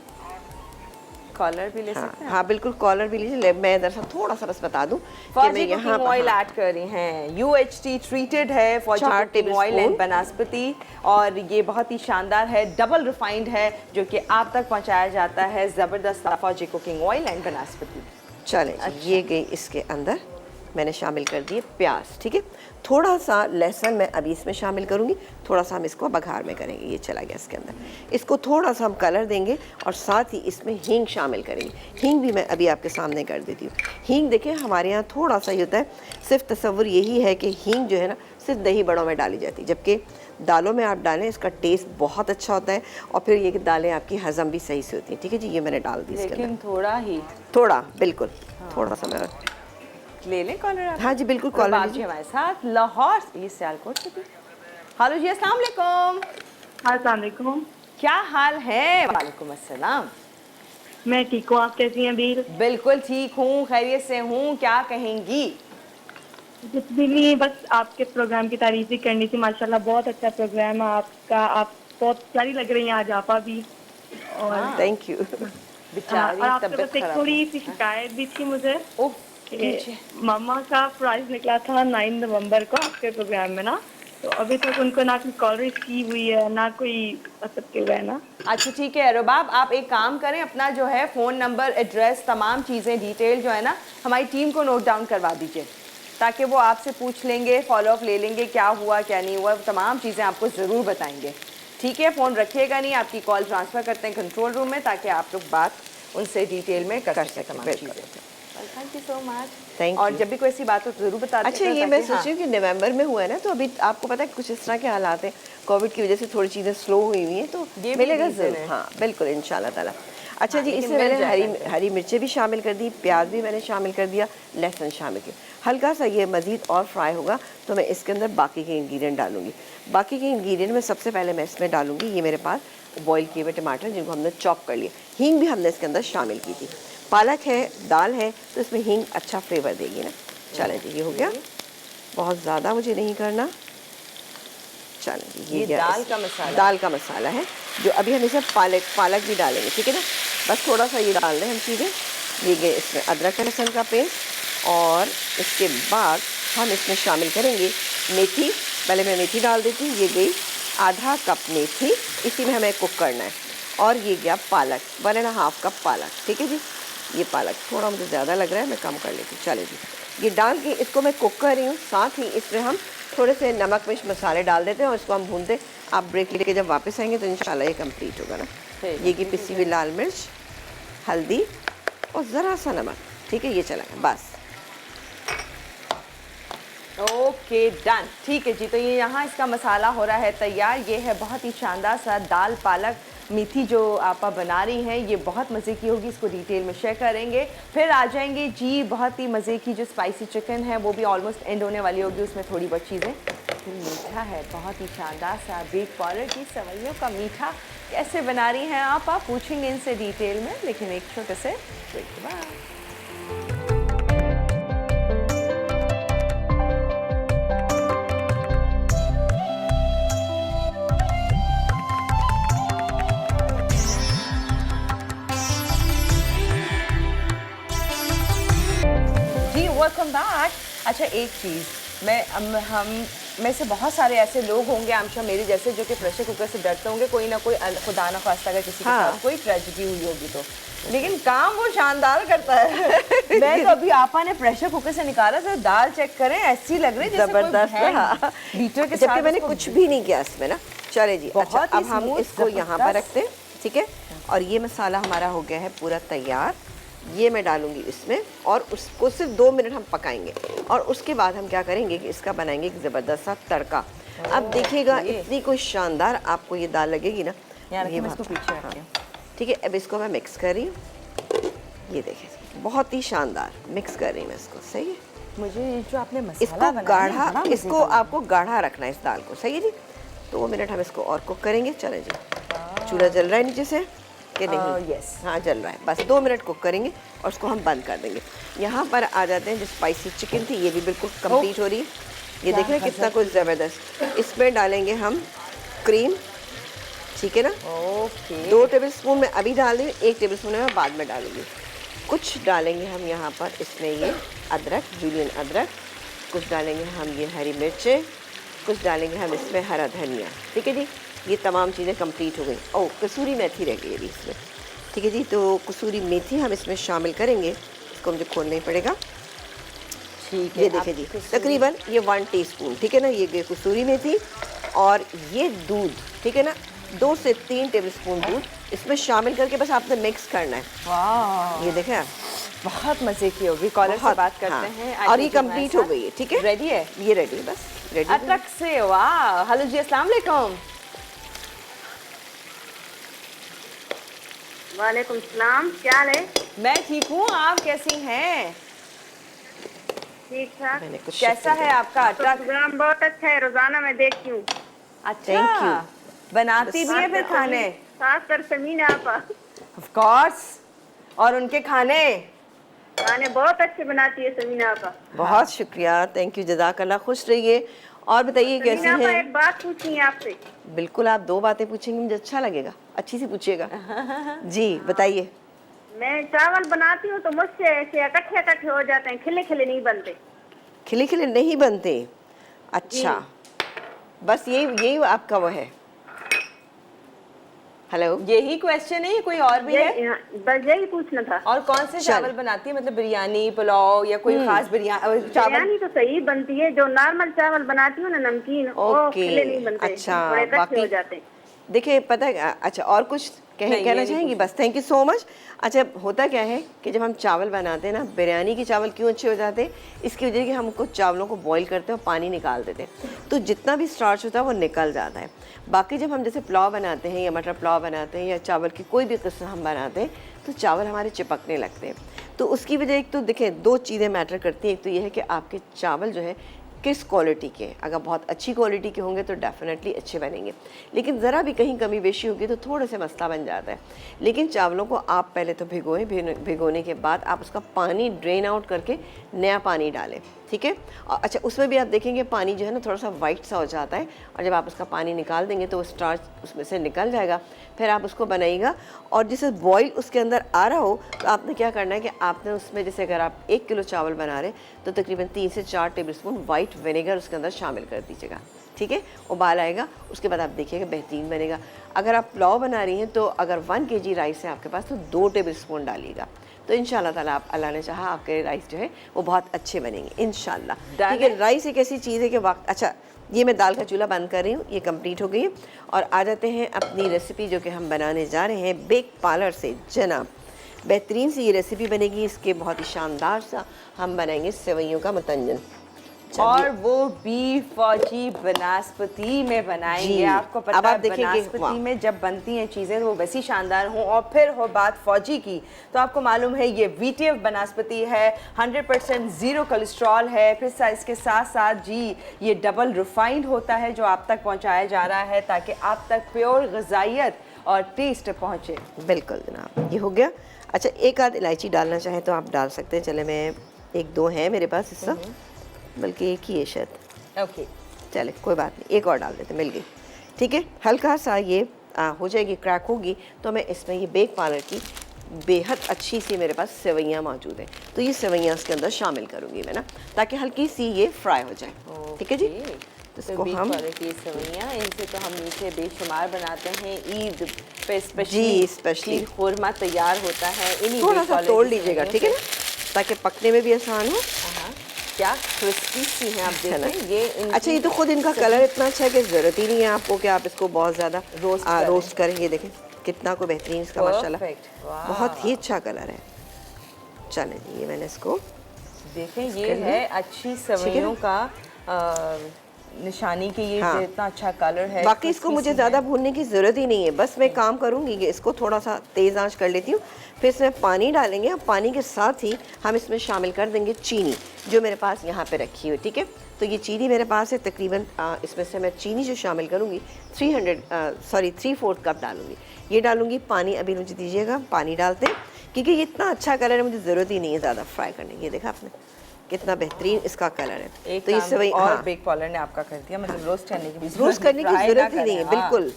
कॉलर भी ले सकते हैं। हाँ बिल्कुल, कॉलर भी लीजिए। मैं इधर से थोड़ा सा बस बता दूं कि मैं यहाँ ऑयल ऐड कर रही हैं, UHT ट्रीटेड है, 4 टेबल ऑयल एंड बनास्पति, और ये बहुत ही शानदार है, डबल रिफाइंड है, जो कि आप तक पहुंचाया जाता है ज़बरदस्त फौजी कुकिंग ऑयल एंड बनास्पति। चलें, ये गई इसके अंदर मैंने शामिल कर दिए प्याज, ठीक है। थोड़ा सा लहसुन मैं अभी इसमें शामिल करूँगी, थोड़ा सा हम इसको बघार में करेंगे, ये चला गया इसके अंदर। इसको थोड़ा सा हम कलर देंगे और साथ ही इसमें हींग शामिल करेंगे। हींग भी मैं अभी आपके सामने कर देती हूँ। हींग देखिए हमारे यहाँ थोड़ा सा ही होता है, सिर्फ तसव्वुर यही है कि हींग जो है ना सिर्फ दही बड़ों में डाली जाती है, जबकि दालों में आप डालें इसका टेस्ट बहुत अच्छा होता है और फिर ये कि दालें आपकी हज़म भी सही से होती हैं, ठीक है जी। ये मैंने डाल दी इसके अंदर, थोड़ा ही, थोड़ा बिल्कुल थोड़ा सा मेरा ले लें कॉलर। हाँ जी बिल्कुल कॉलर लीजिए। हमारे साथ लाहौर ये सियालकोट से थी। हेलो जी, अस्सलाम वालेकुम। अस्सलाम वालेकुम। क्या हाल है? वालेकुम अस्सलाम। मैं ठीक हूँ, आप कैसी हैं बीर? बिल्कुल ठीक हूँ, खैरियत से हूँ। क्या कहेंगी? कुछ भी नहीं, बस आपके प्रोग्राम की तारीफ ही करनी थी। माशाल्लाह बहुत अच्छा प्रोग्राम है आपका, आप बहुत प्यारी लग रही हैं आज आपा भी। और थैंक यू। बेचारी और आपसे तबीयत बस एक खराब थोड़ी सी शिकायत भी थी मुझे ओह, कि मामा का प्राइज निकला था 9 नवंबर को आपके प्रोग्राम में ना, तो अभी तक उनको ना कोई कॉलरेज की हुई है ना कोई मतलब के हुआ है ना। अच्छा ठीक है रुबाब, आप एक काम करें, अपना जो है फ़ोन नंबर, एड्रेस, तमाम चीज़ें डिटेल जो है ना हमारी टीम को नोट डाउन करवा दीजिए, ताकि वो आपसे पूछ लेंगे, फॉलोअप ले लेंगे, क्या हुआ क्या नहीं हुआ, तमाम चीज़ें आपको ज़रूर बताएंगे। ठीक है, फ़ोन रखिएगा नहीं, आपकी कॉल ट्रांसफ़र करते हैं कंट्रोल रूम में, ताकि आप लोग बात उनसे डिटेल में कर सकें तमाम चीज़ें। Thank you so much. Thank और यू। जब भी कोई ऐसी बात हो तो ज़रूर बता दें। अच्छा ये मैं सोच रही हूँ कि नवंबर में हुआ है ना, तो अभी आपको पता है कुछ इस तरह के हालात हैं, कोविड की वजह से थोड़ी चीज़ें स्लो हुई हुई हैं, तो ये भी मिलेगा reason ज़रूर। है। हाँ बिल्कुल इंशाल्लाह ताला। अच्छा जी, लेकिन इसमें मिल मैंने जाएगा। हरी मिर्चें भी शामिल कर दी, प्याज भी मैंने शामिल कर दिया, लहसुन शामिल किया। हल्का सा ये मज़ीद और फ्राई होगा तो मैं इसके अंदर बाकी के इंग्रेडिएंट डालूंगी। बाकी के इंग्रेडिएंट में सबसे पहले मैं इसमें डालूंगी, ये मेरे पास बॉयल किए हुए टमाटर जिनको हमने चॉप कर लिया। हींग भी हमने इसके अंदर शामिल की थी। पालक है, दाल है, तो इसमें हींग अच्छा फ्लेवर देगी ना। चलें जी, ये हो गया, बहुत ज़्यादा मुझे नहीं करना। चलें जी, ये गया दाल का मसाला, दाल का मसाला है जो अभी हम इसमें पालक भी डालेंगे, ठीक है ना। बस थोड़ा सा ये डाल दें हम चीज़ें। ये गए इसमें अदरक लहसुन का पेस्ट और इसके बाद हम इसमें शामिल करेंगे मेथी। पहले मैं मेथी डाल देती हूँ, ये गई आधा कप मेथी, इसी में हमें कुक करना है। और ये गया पालक, 1.5 कप पालक, ठीक है जी। ये पालक थोड़ा मुझे ज़्यादा लग रहा है, मैं कम कर लेती हूँ। चले जी, ये डाल के इसको मैं कुक कर रही हूँ। साथ ही इसमें हम थोड़े से नमक मिर्च मसाले डाल देते हैं और इसको हम भूनते हैं। आप ब्रेक लेके जब वापस आएंगे तो इंशाल्लाह ये कंप्लीट होगा ना। ये की पिसी हुई लाल मिर्च, हल्दी और ज़रा सा नमक, ठीक है, ये चला गया बस। ओके डन, ठीक है जी। तो ये यहाँ इसका मसाला हो रहा है तैयार। ये है बहुत ही शानदार सा दाल पालक मेथी जो आपा बना रही हैं, ये बहुत मज़े की होगी, इसको डिटेल में शेयर करेंगे। फिर आ जाएंगे जी बहुत ही मज़े की जो स्पाइसी चिकन है, वो भी ऑलमोस्ट एंड होने वाली होगी, उसमें थोड़ी बहुत चीज़ें। फिर मीठा है, बहुत ही शानदार सा बिग पाउडर की सवैयों का मीठा कैसे बना रही हैं आप पूछेंगे इनसे डिटेल में, लेकिन एक छोटे से ब्रेक के बाद। Welcome back. अच्छा एक चीज़, हम में से बहुत सारे ऐसे लोग होंगे आमशा मेरे जैसे जो कि प्रेशर कुकर से डरते होंगे, कोई ना कोई खुदा ना खास्ता अगर किसी के साथ कोई ट्रेजेडी हुई होगी तो, लेकिन काम वो शानदार करता है। मैं तो अभी आपा ने प्रेशर कुकर से निकाला था, दाल चेक करें, ऐसी लग रही है जबरदस्त बीटर के जबकि साथ मैंने कुछ भी नहीं किया इसमें ना। चले जी, अच्छा अब हम इसको यहाँ पर रखते हैं, ठीक है। और ये मसाला हमारा हो गया है पूरा तैयार। ये मैं डालूंगी इसमें और उसको सिर्फ 2 मिनट हम पकाएंगे और उसके बाद हम क्या करेंगे कि इसका बनाएंगे एक ज़बरदस्त सा तड़का। अब देखिएगा इतनी कोई शानदार आपको ये दाल लगेगी ना। ये इसको पीछे रखिए, ठीक है। अब इसको मैं मिक्स कर रही हूँ, ये देखिए बहुत ही शानदार मिक्स कर रही हूँ मैं इसको, सही है। मुझे जो आपने मसाला इसको बनाया गाढ़ा, इसको आपको गाढ़ा रखना है इस दाल को, सही है जी। 2 मिनट हम इसको और कुक करेंगे। चले जी, चूल्हा जल रहा है नीचे से कि नहीं? यस, हाँ जल रहा है। बस 2 मिनट कुक करेंगे और उसको हम बंद कर देंगे। यहाँ पर आ जाते हैं जो स्पाइसी चिकन थी, ये भी बिल्कुल कंप्लीट हो रही है। ये देख रहे हैं कितना कुछ ज़बरदस्त। इसमें डालेंगे हम क्रीम, ठीक है ना। ओके 2 टेबल स्पून मैं अभी डाल रही हूँ, 1 टेबल स्पून मैं बाद में डालूंगी। कुछ डालेंगे हम यहाँ पर इसमें ये अदरक, जूलियन अदरक, कुछ डालेंगे हम ये हरी मिर्चें, कुछ डालेंगे हम इसमें हरा धनिया, ठीक है जी। ये तमाम चीज़ें कंप्लीट हो गई। ओह कसूरी मेथी रह गई अभी इसमें, ठीक है जी। तो कसूरी मेथी हम इसमें शामिल करेंगे, इसको मुझे खोलना ही पड़ेगा। ठीक है, ये आप देखे जी, कसूरी- तकरीबन ये 1 टीस्पून, ठीक है ना, ये कसूरी मेथी और ये दूध, ठीक है ना, 2 से 3 टेबलस्पून दूध इसमें शामिल करके बस आपने मिक्स करना है। वाह, ये देखें आप, बहुत मजे की होगी। कॉलर से बहुत, बात करते हाँ। हैं। और ये कंप्लीट हो गई है, ठीक है, रेडी है, ये रेडी है, बस रेडी। अटक से। वाह, हेलो जी, अस्सलाम वालेकुम। वालेकुम सलाम, क्या हाल है? मैं ठीक हूँ, आप कैसी हैं? ठीक ठाक। मैंने कुछ कैसा है आपका अटक? प्रोग्राम बहुत अच्छा है, रोजाना मैं देखती हूँ। अच्छा, Thank you। बनाती भी है फिर खाने? खासकर समीन आपा ऑफ कोर्स, और उनके खाने खाने बहुत अच्छे बनाती है समीन आपा। बहुत शुक्रिया, थैंक यू, जज़ाकल्लाह, खुश रहिए। और बताइए कैसी समीन आपा, हैं? एक बात पूछनी है आपसे। बिल्कुल, आप 2 बातें पूछेंगे, मुझे अच्छा लगेगा, अच्छी सी पूछिएगा। जी बताइए। मैं चावल बनाती हूँ तो मुझसे ऐसे इकट्ठे इकट्ठे हो जाते हैं, खिले खिले नहीं बनते। खिले खिले नहीं बनते? अच्छा, बस यही आपका वो है। हेलो, यही क्वेश्चन है या कोई और भी है? बस यही पूछना था। और कौन से चावल बनाती है, मतलब बिरयानी, पुलाव या कोई खास बिरयानी चावल? बिरयानी तो सही बनती है, जो नॉर्मल चावल बनाती हूँ ना नमकीन, वो ओके, खिले नहीं बनते, अच्छा, थोड़े इकट्ठे बाकी हो जाते हैं। देखिए पता है, अच्छा और कुछ नहीं, कहना ये नहीं चाहेंगी? बस, थैंक यू सो मच। अच्छा, होता क्या है कि जब हम चावल बनाते हैं ना, बिरयानी के चावल क्यों अच्छे हो जाते हैं, इसकी वजह है कि हम कुछ चावलों को बॉईल करते हैं और पानी निकाल देते हैं, तो जितना भी स्टार्च होता है वो निकल जाता है। बाकी जब हम जैसे पुलाव बनाते हैं या मटर पुलाव बनाते हैं या चावल की कोई भी किस्म हम बनाते हैं, तो चावल हमारे चिपकने लगते हैं। तो उसकी वजह एक तो देखें, 2 चीज़ें मैटर करती हैं। एक तो ये है कि आपके चावल जो है किस क्वालिटी के, अगर बहुत अच्छी क्वालिटी के होंगे तो डेफिनेटली अच्छे बनेंगे, लेकिन ज़रा भी कहीं कमी बेशी होगी तो थोड़े से मसला बन जाता है। लेकिन चावलों को आप पहले तो भिगोएं, भिगोने के बाद आप उसका पानी ड्रेन आउट करके नया पानी डालें, ठीक है। और अच्छा, उसमें भी आप देखेंगे पानी जो है ना थोड़ा सा वाइट सा हो जाता है, और जब आप उसका पानी निकाल देंगे तो वो स्टार्च उसमें से निकल जाएगा। फिर आप उसको बनाइएगा, और जैसे बॉईल उसके अंदर आ रहा हो तो आपने क्या करना है कि आपने उसमें, जैसे अगर आप 1 किलो चावल बना रहे तो तकरीबन 3 से 4 टेबलस्पून वाइट विनेगर उसके अंदर शामिल कर दीजिएगा, ठीक है। उबाल आएगा, उसके बाद आप देखिएगा बेहतरीन बनेगा। अगर आप पुलाव बना रही हैं तो अगर 1 kg राइस है आपके पास तो 2 टेबलस्पून डालिएगा, तो इंशाल्लाह ताला आप, अल्लाह ने चाहा, आपके राइस जो है वो बहुत अच्छे बनेंगे इंशाल्लाह, ठीक है। राइस एक ऐसी चीज़ है कि वक्त, अच्छा ये मैं दाल का चूल्हा बंद कर रही हूँ, ये कंप्लीट हो गई है। और आ जाते हैं अपनी रेसिपी जो कि हम बनाने जा रहे हैं बेक पार्लर से। जनाब, बेहतरीन सी ये रेसिपी बनेगी, इसके बहुत ही शानदार सा हम बनाएंगे सेवइयों का मुतंजन, और वो भी फौजी बनास्पति में बनाएंगे। जी। आपको अब पता आप है देखेंगे, बनास्पति वाह। में जब बनती हैं चीज़ें तो वो वैसी शानदार हों, और फिर हो बात फौजी की तो आपको मालूम है ये VTF बनास्पति है, 100% ज़ीरो कोलेस्ट्रॉल है। फिर इसके साथ साथ जी ये डबल रिफाइंड होता है जो आप तक पहुंचाया जा रहा है ताकि आप तक प्योर ग़िज़ाइयत और टेस्ट पहुंचे। बिल्कुल जनाब, ये हो गया। अच्छा, एक आध इलायची डालना चाहें तो आप डाल सकते हैं। चले, मैं 1-2 है मेरे पास हिस्सा, बल्कि एक ही है शायद। ओके, चले कोई बात नहीं, एक और डाल देते, मिल गई, ठीक है। हल्का सा ये हो जाएगी, क्रैक होगी, तो मैं इसमें ये बेक पार्लर की बेहद अच्छी सी मेरे पास सेवइयाँ मौजूद हैं, तो ये सेवइयाँ इसके अंदर शामिल करूँगी मैं ना, ताकि हल्की सी ये फ्राई हो जाए, ठीक है जी। तो इसको बीफ हम, वाले की सेवइयाँ, इनसे तो हम नीचे बेशुमार बनाते हैं। ईद पे स्पेशली जी, स्पेशली खुरमा तैयार होता है इन्हीं थोड़ा बीफ सा वाले तोड़ की लीजिएगा, सेवइयों ठीक है से। ना, ताकि पकने में भी आसान हो। हाँ, क्या क्रिस्पी सी हैं, आप है ना? देखें ये इनकी अच्छा, ये तो खुद इनका कलर इतना अच्छा है कि ज़रूरत ही नहीं है आपको कि आप इसको बहुत ज़्यादा रोस्ट करें। ये देखें कितना को बेहतरीन इसका माशाल्लाह, Perfect, वाह। बहुत ही अच्छा कलर है। चलें जी, ये मैंने इसको देखें, ये है अच्छी सेवइयों का निशानी की, ये हाँ। इतना अच्छा कलर है। बाकी इसको crispy मुझे सी ज़्यादा है। भूनने की ज़रूरत ही नहीं है, बस मैं काम करूँगी कि इसको थोड़ा सा तेज़ आंच कर लेती हूँ, फिर इसमें पानी डालेंगे और पानी के साथ ही हम इसमें शामिल कर देंगे चीनी, जो मेरे पास यहाँ पे रखी हुई, ठीक है। तो ये चीनी मेरे पास है तकरीबन, इसमें से मैं चीनी जो शामिल करूँगी 3/4 कप डालूँगी। ये डालूँगी, पानी अभी मुझे दीजिएगा, पानी डालते हैं क्योंकि ये इतना अच्छा कलर है, मुझे ज़रूरत ही नहीं है ज़्यादा फ्राई करने की। ये देखा आपने कितना बेहतरीन इसका कलर है। एक तो ये काम सेवई, और हाँ, बेक पार्लर ने आपका कर दिया, मतलब रोस्ट करने की भी रोस्ट करने की फ्राई ना ज़रूरत ही नहीं है, करें, हाँ। बिल्कुल।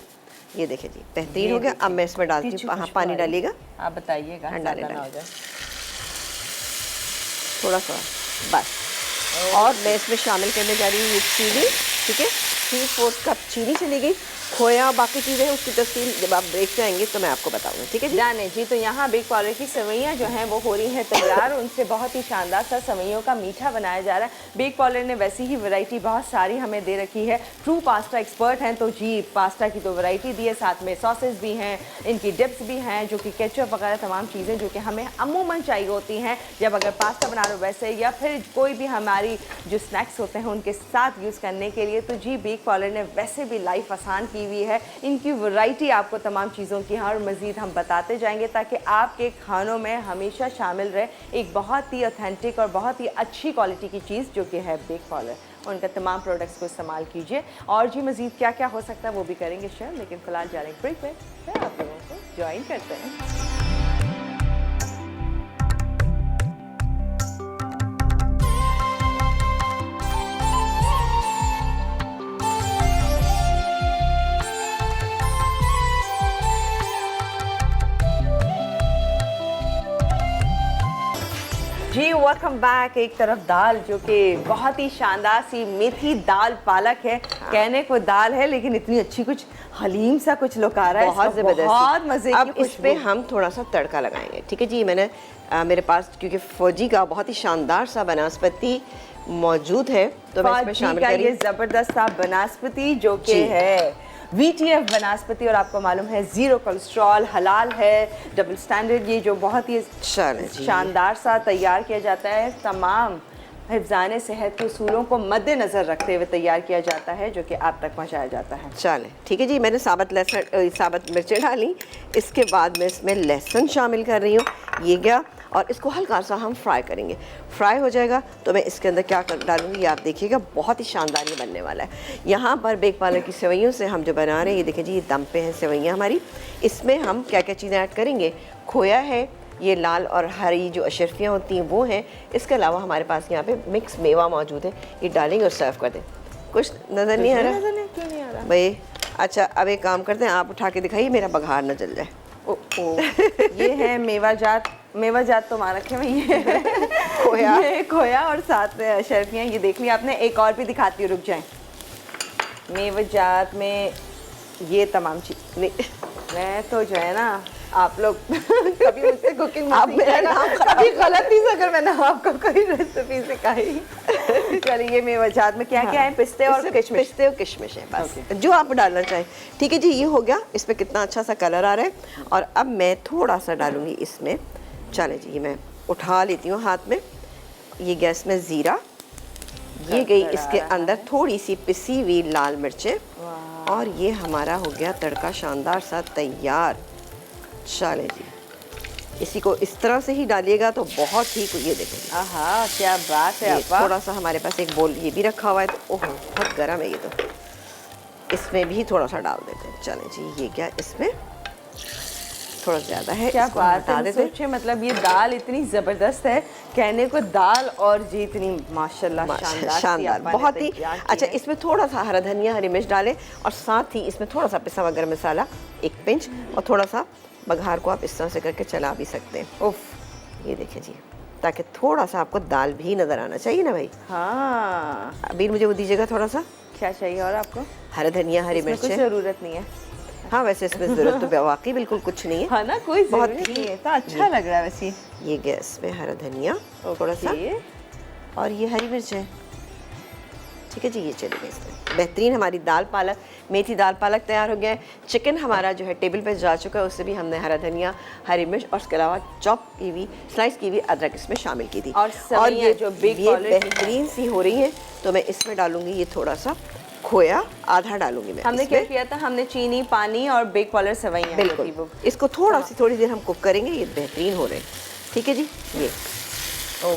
ये देखिए जी, बेहतरीन हो गया। अब मैं इसमें डालती अच्छी हूँ, हाँ, खुशबू पानी आ रही है। डालिएगा, आप बताइएगा हाँ, ज़्यादा डालें, ना हो जाए। थोड़ा सा बस। और मैं इसमें शामिल करने जा रही हूँ ये चीनी, ठीक है। 3/4 कप चीनी चली गई। खोया बाकी चीज़ें उसकी तफसील जब आप ब्रेक से आएंगे तो मैं आपको बताऊंगा, ठीक है जी। जाने जी। तो यहाँ बिग पार्लर की सेवइयाँ जो हैं वो हो रही हैं तैयार, उनसे बहुत ही शानदार सा सेवइयों का मीठा बनाया जा रहा है। बिग पार्लर ने वैसी ही वैरायटी बहुत सारी हमें दे रखी है। ट्रू पास्ता एक्सपर्ट हैं तो जी पास्ता की तो वैरायटी दी है, साथ में सॉसेस भी हैं, इनकी डिप्स भी हैं, जो कि केचप वगैरह तमाम चीज़ें जो कि हमें अमूमन चाहिए होती हैं जब अगर पास्ता बना रहे हो वैसे, या फिर कोई भी हमारी जो स्नैक्स होते हैं उनके साथ यूज़ करने के लिए। तो जी बिग पार्लर ने वैसे भी लाइफ आसान की हुई है। इनकी वैरायटी आपको तमाम चीज़ों की है और मज़ीद हम बताते जाएंगे ताकि आपके खानों में हमेशा शामिल रहे एक बहुत ही ऑथेंटिक और बहुत ही अच्छी क्वालिटी की चीज़ जो कि है बिग पार्लर। उनका तमाम प्रोडक्ट्स को इस्तेमाल कीजिए। और जी मज़ीद क्या क्या हो सकता है वो भी करेंगे शेयर, लेकिन फ़िलहाल जा रहे हैं ब्रेक पे, फिर आप लोगों को ज्वाइन करते हैं। जी वेलकम बैक। एक तरफ दाल जो कि बहुत ही शानदार सी मेथी दाल पालक है, कहने को दाल है लेकिन इतनी अच्छी कुछ हलीम सा कुछ लोग आ रहा है, बहुत इसका ज़बरदस्त। बहुत मज़े की अब इस पे खुशबू। हम थोड़ा सा तड़का लगाएंगे, ठीक है जी। मैंने मेरे पास क्योंकि फौजी का बहुत ही शानदार सा बनास्पति मौजूद है तो मैं इसमें फौजी शामिल का ये करी। ज़बरदस्त सा बनास्पति जो कि जी। है VTF बनास्पति, और आपको मालूम है ज़ीरो कोलेस्ट्रॉल, हलाल है, डबल स्टैंडर्ड, ये जो बहुत ही चलें जी। शानदार सा तैयार किया जाता है, तमाम हिफ्ज़ाने सेहत के उसूलों को मद्देनज़र रखते हुए तैयार किया जाता है जो कि आप तक पहुंचाया जाता है। चलें ठीक है जी। मैंने साबुत मिर्चें डाली, इसके बाद मैं इसमें लहसुन शामिल कर रही हूँ, ये गया, और इसको हल्का सा हम फ्राई करेंगे। फ्राई हो जाएगा तो मैं इसके अंदर क्या कर डालूँगी आप देखिएगा, बहुत ही शानदार ये बनने वाला है। यहाँ पर बिग पार्लर की सेवइयों से हम जो बना रहे हैं, ये देखें जी, ये दम पे है सेवइयाँ हमारी। इसमें हम क्या क्या चीज़ें ऐड करेंगे, खोया है, ये लाल और हरी जो अशरफियाँ होती हैं वो हैं, इसके अलावा हमारे पास यहाँ पे मिक्स मेवा मौजूद है, ये डालेंगे और सर्व कर दें। कुछ नज़र नहीं आ रहा? क्यों नहीं आ रहा भाई अच्छा, अब एक काम करते हैं, आप उठा के दिखाइए, मेरा बघार न जल जाए। ओ, ये है मेवाजात तो मार रखे हैं ये खोया। ये खोया और साथ में अशरफियाँ, ये देख लिया आपने। एक और भी दिखाती हूँ, रुक जाएं। मेवाजात में ये तमाम चीज़ मैं तो जो है ना, आप लोग कभी मुझसे कुकिंग आप मेरा नाम कभी गलती से अगर मैंने आपको कोई रेसिपी सिखाई। चलिए, ये मेवाजात में क्या क्या है, पिस्ते और किशमिश। पिस्ते और किशमिश है बस, जो आप डालना चाहें। ठीक है जी, ये हो गया। इस पर कितना अच्छा सा कलर आ रहा है। और अब मैं थोड़ा सा डालूंगी इसमें, चले जी, ये मैं उठा लेती हूँ हाथ में। ये गैस में ज़ीरा, ये गई इसके अंदर थोड़ी सी पिसी हुई लाल मिर्चें, और ये हमारा हो गया तड़का शानदार सा तैयार। चले जी, इसी को इस तरह से ही डालिएगा तो बहुत ही, ये देखेंगे, आहा क्या बात है अब्बा। थोड़ा सा हमारे पास एक बोल ये भी रखा हुआ है, तो ओह बहुत गर्म है ये, तो इसमें भी थोड़ा सा डाल देते हैं। चलें जी, ये क्या, इसमें थोड़ा ज़्यादा है, क्या इसको बात हटा है। देते हैं। सोचिए, मतलब ये दाल इतनी ज़बरदस्त है, कहने को दाल, और जी इतनी माशाल्लाह शानदार शानदार, बहुत ही अच्छा। इसमें थोड़ा सा हरा धनिया, हरी मिर्च डालें, और साथ ही इसमें थोड़ा सा पिसा हुआ गरम मसाला, एक पिंच, और थोड़ा सा बघार को आप इस तरह से करके चला भी सकते हैं। उफ, ये देखें जी, ताकि थोड़ा सा आपको दाल भी नज़र आना चाहिए ना भाई। हाँ, अभी मुझे वो दीजिएगा थोड़ा सा, क्या चाहिए और आपको? हरा धनिया, हरी इसमें कुछ मिर्च। ज़रूरत नहीं है। हाँ वैसे इसमें ज़रूरत तो वाकई बिल्कुल कुछ नहीं है। हाँ ना, कोई बहुत ज़रूरत ही- नहीं है, तो अच्छा लग रहा है वैसे। ये गैस में हरा धनिया थोड़ा सा, ओके। और ये हरी मिर्च है। ठीक है जी, ये चलिए इसमें बेहतरीन हमारी दाल पालक, मेथी दाल पालक तैयार हो गया है। चिकन हमारा जो है टेबल पे जा चुका है, उससे भी हमने हरा धनिया, हरी मिर्च, और उसके अलावा चॉप की हुई, स्लाइस की हुई अदरक इसमें शामिल की थी। और सेवइयां जो बिग ये पार्लर की बेहतरीन सी हो रही है, तो मैं इसमें डालूंगी ये थोड़ा सा खोया, आधा डालूंगी मैं हमने क्या इसमें। किया था, हमने चीनी, पानी और बिग पार्लर सेवइयां बिल्कुल, इसको थोड़ी देर हम कुक करेंगे, ये बेहतरीन हो रहे हैं। ठीक है जी, ये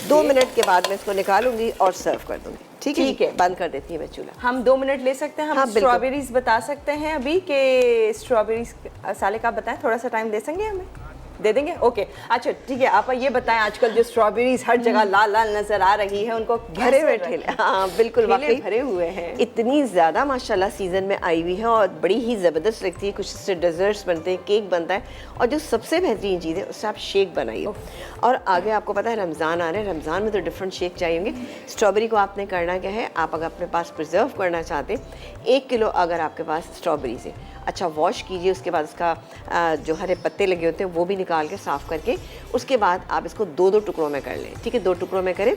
2 मिनट के बाद मैं इसको निकालूंगी और सर्व कर दूंगी। ठीक है, ठीक है। बंद कर देती है मैं चूल्हा। हम 2 मिनट ले सकते हैं। हम हाँ, बिल्कुल। स्ट्रॉबेरीज बता सकते हैं अभी कि स्ट्रॉबेरीज साले का बताएं, थोड़ा सा टाइम दे सकेंगे हमें? दे देंगे? ओके अच्छा ठीक है। आप ये बताएं, आजकल जो स्ट्रॉबेरीज हर जगह लाल लाल नजर आ रही है, उनको भरे हुए ठेले, हाँ बिल्कुल, ठेले वाकई भरे हुए हैं। इतनी ज़्यादा माशाल्लाह सीज़न में आई हुई है और बड़ी ही ज़बरदस्त लगती है। कुछ इससे डेजर्ट्स बनते हैं, केक बनता है, और जो सबसे बेहतरीन चीज़ है उससे आप शेक बनाइए। और आगे आपको पता है रमज़ान आ रहे हैं, रमज़ान में तो डिफरेंट शेक चाहिए होंगे। स्ट्रॉबेरी को आपने करना क्या है, आप अगर अपने पास प्रिजर्व करना चाहते हैं, 1 किलो अगर आपके पास स्ट्रॉबेरी से अच्छा वॉश कीजिए, उसके बाद उसका जो हरे पत्ते लगे होते हैं वो भी निकाल के साफ़ करके, उसके बाद आप इसको 2-2 टुकड़ों में कर लें। ठीक है, 2 टुकड़ों में करें।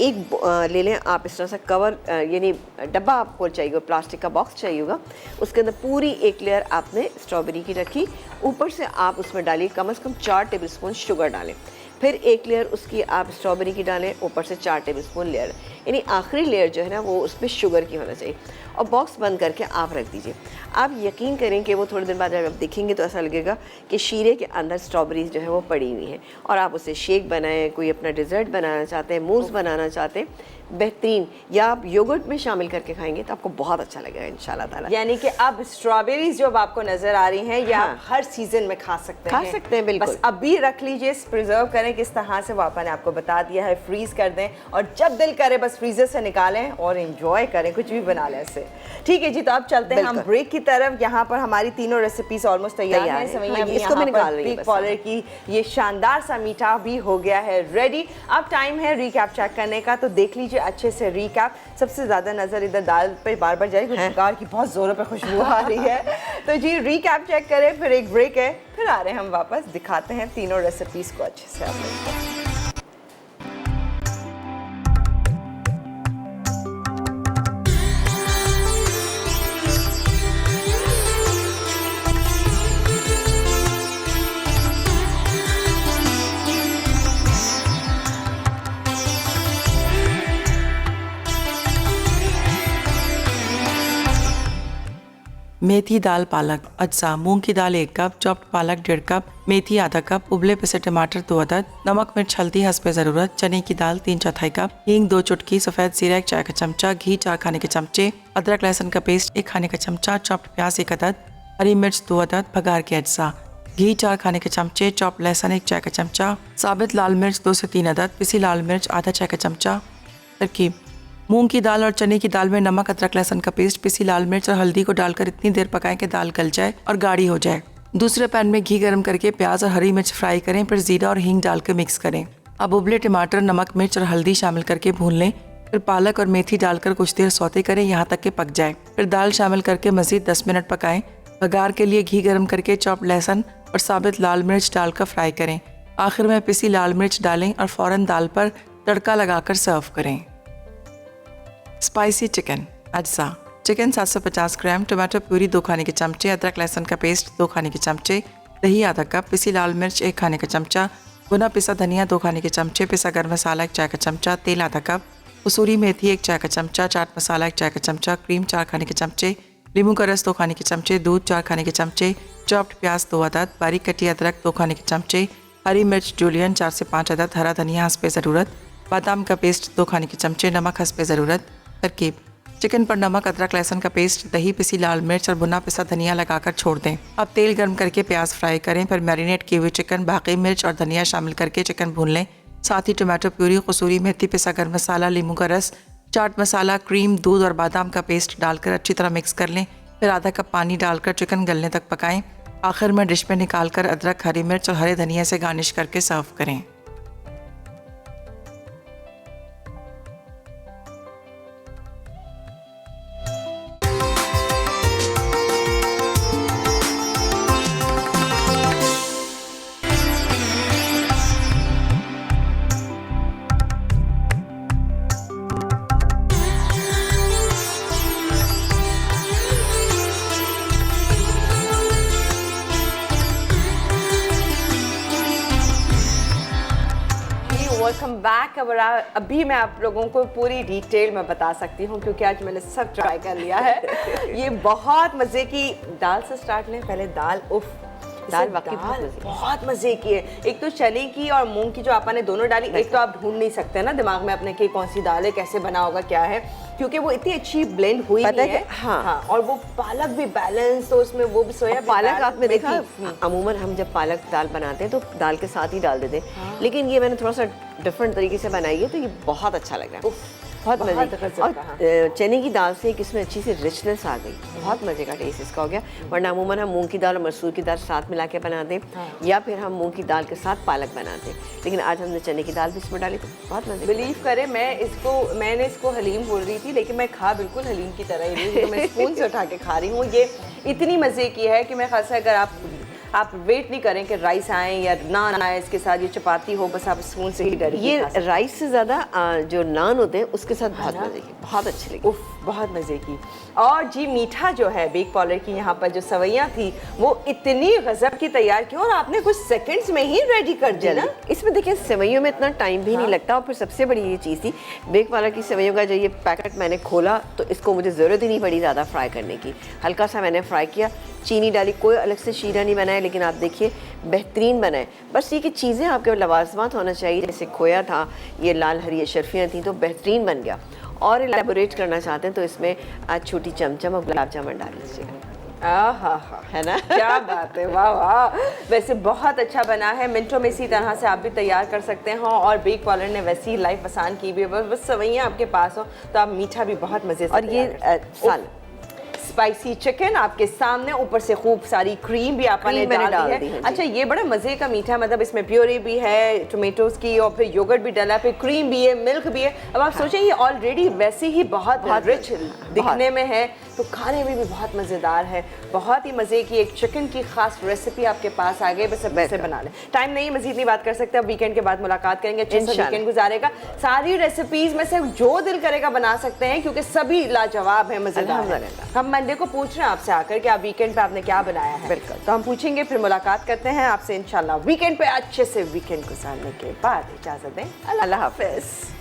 एक ले लें आप इस तरह से कवर, यानी डब्बा आपको चाहिए, प्लास्टिक का बॉक्स चाहिए होगा, उसके अंदर पूरी एक लेयर आपने स्ट्रॉबेरी की रखी, ऊपर से आप उसमें डालिए कम से कम 4 टेबलस्पून शुगर डालें, फिर एक लेयर उसकी आप स्ट्रॉबेरी की डालें, ऊपर से 4 टेबलस्पून लेयर, यानी आखिरी लेयर जो है ना वो उसमें शुगर की होना चाहिए, और बॉक्स बंद करके आप रख दीजिए। आप यकीन करें कि वो थोड़ी देर बाद जब आप देखेंगे तो ऐसा लगेगा कि शीरे के अंदर स्ट्रॉबेरीज जो है वो पड़ी हुई हैं, और आप उसे शेक बनाएं, कोई अपना डिज़र्ट बनाना चाहते हैं, मूस बनाना चाहते हैं, बेहतरीन, या आप योगर्ट में शामिल करके खाएंगे तो आपको बहुत अच्छा लगेगा इंशाल्लाह ताला। यानी कि अब स्ट्रॉबेरीज जो अब आपको नजर आ रही हैं, या हाँ। आप हर सीजन में खा सकते हैं। बिल्कुल, बस अभी रख लीजिए, प्रिजर्व करें किस तरह से, वो आपने आपको बता दिया है, फ्रीज कर दें, और जब दिल करे बस फ्रीजर से निकालें और एंजॉय करें, कुछ भी बना लें इससे। ठीक है जी, तो अब चलते हैं हम ब्रेक की तरफ। यहाँ पर हमारी तीनों रेसिपीज ऑलमोस्ट तैयार हैं। हाँ, इसको मैं निकाल रही हूँ, कॉलर की ये शानदार सा मीठा भी हो गया है रेडी। अब टाइम है रीकैप चेक करने का, तो देख लीजिए अच्छे से रीकैप। सबसे ज्यादा नजर इधर दाल पे बार बार जाएगी, दाल की बहुत जोरों पे खुशबू आ रही है। तो जी रीकैप चेक करें, फिर एक ब्रेक है, फिर आ रहे हैं हम वापस, दिखाते हैं तीनों रेसिपीज को अच्छे से आप लोगों को। मेथी दाल पालक अज्जा, मूंग की दाल 1 कप, चॉप्ड पालक 1.5 कप, मेथी आधा कप, उबले पिसे टमाटर 2 अदद, नमक मिर्च हल्दी हस्बे ज़रूरत, चने की दाल 3/4 कप, हींग 2 चुटकी, सफ़ेद जीरा 1 चाय का चमचा, घी 4 खाने के चमचे, अदरक लहसुन का पेस्ट 1 खाने का चमचा, चॉप्ड प्याज 1 अदद, हरी मिर्च 2 अदद, भगार के अज्जा, घी 4 खाने के चमचे, चॉप्ड लहसुन 1 चाय का चमचा, साबित लाल मिर्च 2 से 3 अदद, पिसी लाल मिर्च आधा चाय का चमचा। तरकीब: मूंग की दाल और चने की दाल में नमक, अदरक लहसुन का पेस्ट, पिसी लाल मिर्च और हल्दी को डालकर इतनी देर पकाएं कि दाल गल जाए और गाढ़ी हो जाए। दूसरे पैन में घी गर्म करके प्याज और हरी मिर्च फ्राई करें, फिर जीरा और हींग डालकर मिक्स करें। अब उबले टमाटर, नमक, मिर्च और हल्दी शामिल करके भून लें, फिर पालक और मेथी डालकर कुछ देर सौते करें यहाँ तक कि पक जाए। फिर दाल शामिल करके मजीद 10 मिनट पकाएं। बघार के लिए घी गर्म करके चॉप्ड लहसुन और साबित लाल मिर्च डालकर फ्राई करें। आखिर में पिसी लाल मिर्च डालें और फ़ौरन दाल पर तड़का लगाकर सर्व करें। स्पाइसी चिकन अज्जा: चिकन 750 ग्राम, टमाटो प्यूरी 2 खाने के चमचे, अदरक लहसुन का पेस्ट 2 खाने के चमचे, दही आधा कप, पिसी लाल मिर्च 1 खाने का चमचा, भुना पिसा धनिया 2 खाने के चमचे, पिसा गर्म मसाला 1 चाय का चमचा, तेल आधा कप, कसूरी मेथी 1 चाय का चमचा, चाट मसाला 1 चाय का चमचा, क्रीम 4 खाने के चमचे, नींबू का रस 2 खाने के चमचे, दूध 4 खाने के चमचे, चॉप्ड प्याज 2 अदद, बारीक कटी अदरक 2 खाने के चमचे, हरी मिर्च जूलियन 4 से 5 अदद, हरा धनिया हस्बे ज़रूरत, बादाम का पेस्ट 2 खाने के चमचे, नमक हस्बे ज़रूरत। तरकीब: चिकन पर नमक, अदरक लहसुन का पेस्ट, दही, पिसी लाल मिर्च और भुना पिसा धनिया लगाकर छोड़ दें। अब तेल गर्म करके प्याज फ्राई करें, फिर मैरिनेट किए हुए चिकन, बाकी मिर्च और धनिया शामिल करके चिकन भून लें। साथ ही टमाटो प्यूरी, कसूरी मेथी, पिसा गर्म मसाला, नींबू का रस, चाट मसाला, क्रीम, दूध और बादाम का पेस्ट डालकर अच्छी तरह मिक्स कर लें। फिर आधा कप पानी डालकर चिकन गलने तक पकाएं। आखिर में डिश में निकालकर अदरक, हरी मिर्च और हरे धनिया से गार्निश करके सर्व करें। Welcome back. अभी मैं आप लोगों को पूरी डिटेल में बता सकती हूँ क्योंकि आज मैंने सब ट्राई कर लिया है। ये बहुत मज़े की दाल से स्टार्ट लें। पहले दाल, उफ दाल वाकई बहुत दाल मजे की। बहुत मजे की है। एक तो चने की और मूंग की जो आपने दोनों डाली, एक तो आप ढूंढ नहीं सकते ना दिमाग में अपने कि कौन सी दाल है, कैसे बना होगा, क्या है, क्योंकि वो इतनी अच्छी ब्लेंड हुई पता भी है है। कि- हाँ। और वो पालक भी बैलेंस, तो उसमें वो भी सोया पालक आपने देखा, अमूमन हम जब पालक दाल बनाते हैं तो दाल के साथ ही डाल देते हैं, लेकिन ये मैंने थोड़ा सा डिफरेंट तरीके से बनाई है, तो ये बहुत अच्छा लग रहा है। बहुत मजे की। गजब और का, हाँ। चने की दाल से एक इसमें अच्छी सी रिचनेस आ गई, बहुत मजे का टेस्ट इसका हो गया। वरना अमूमन हम मूंग की दाल और मसूर की दाल साथ मिला के बनाते हैं, या फिर हम मूंग की दाल के साथ पालक बनाते हैं, लेकिन आज हमने चने की दाल भी इसमें डाली तो बहुत मजे की। बिलीव करें, मैंने इसको हलीम बोल रही थी, लेकिन मैं खा बिल्कुल हलीम की तरह ही रही हूँ, तो मैं स्पून से उठा के खा रही हूँ। ये इतनी मज़े की है कि मैं खासा अगर आप वेट नहीं करें कि राइस आए या नान आए इसके साथ, ये चपाती हो, बस आप स्पून से ही डर ये राइस से ज़्यादा जो नान होते हैं उसके साथ बहुत मजे की, बहुत अच्छी लगी। उफ, बहुत मज़े की। और जी मीठा जो है बेक पार्लर की यहाँ पर जो सवैयाँ थी वो इतनी गजब की तैयार की, और आपने कुछ सेकंड्स में ही रेडी कर दी ना। इसमें देखिए सेवइयों में इतना टाइम भी नहीं लगता, और फिर सबसे बड़ी ये चीज़ थी बेक पार्लर की सेवइयों का, जो ये पैकेट मैंने खोला तो इसको मुझे ज़रूरत ही नहीं पड़ी ज़्यादा फ्राई करने की, हल्का सा मैंने फ्राई किया, चीनी डाली, कोई अलग से शीरा नहीं बनाया, लेकिन आप देखिए बेहतरीन बनाए। बस ये कि चीज़ें आपके लवाजमात होना चाहिए, जैसे खोया था, ये लाल हरी अशरफियाँ थी, तो बेहतरीन बन गया। और एलेबोरेट करना चाहते हैं तो इसमें आज छोटी चमचम और गुलाब जामुन डाल लीजिएगा। आहा, है ना? क्या बात है, वाह वाह। वैसे बहुत अच्छा बना है, मिनटों में इसी तरह से आप भी तैयार कर सकते हैं। और बेक पार्लर ने वैसी लाइफ आसान की भी है, बस सवैयाँ आपके पास हो तो आप मीठा भी बहुत मज़े से। और ये साल स्पाइसी चिकन आपके सामने, ऊपर से खूब सारी क्रीम भी आपने डाल दी है। अच्छा, ये बड़ा मज़े का मीठा, मतलब इसमें प्योरी भी है टोमेटोज की, और फिर योगर्ट भी डाला, फिर क्रीम भी है, मिल्क भी है। अब आप सोचें ये ऑलरेडी वैसे ही बहुत रिच दिखने में है, तो खाने में भी बहुत मज़ेदार है। बहुत ही मज़े की एक चिकन की खास रेसिपी आपके पास आ गई, बस अब ऐसे बना लें। टाइम नहीं, मज़ीद नहीं बात कर सकते, अब वीकेंड के बाद मुलाकात करेंगे, अच्छे से वीकेंड गुजारेगा। सारी रेसिपीज़ में से जो दिल करेगा बना सकते हैं, क्योंकि सभी लाजवाब है, मज़ेदार है। हम मंडे को पूछ रहे हैं आपसे आकर कि आप वीकेंड पे आपने क्या बनाया है। बिल्कुल, तो हम पूछेंगे, फिर मुलाकात करते हैं आपसे इंशाल्लाह वीकेंड पे। अच्छे से वीकेंड गुजारने के बाद इजाज़त दें, अल्लाह हाफ़िज़।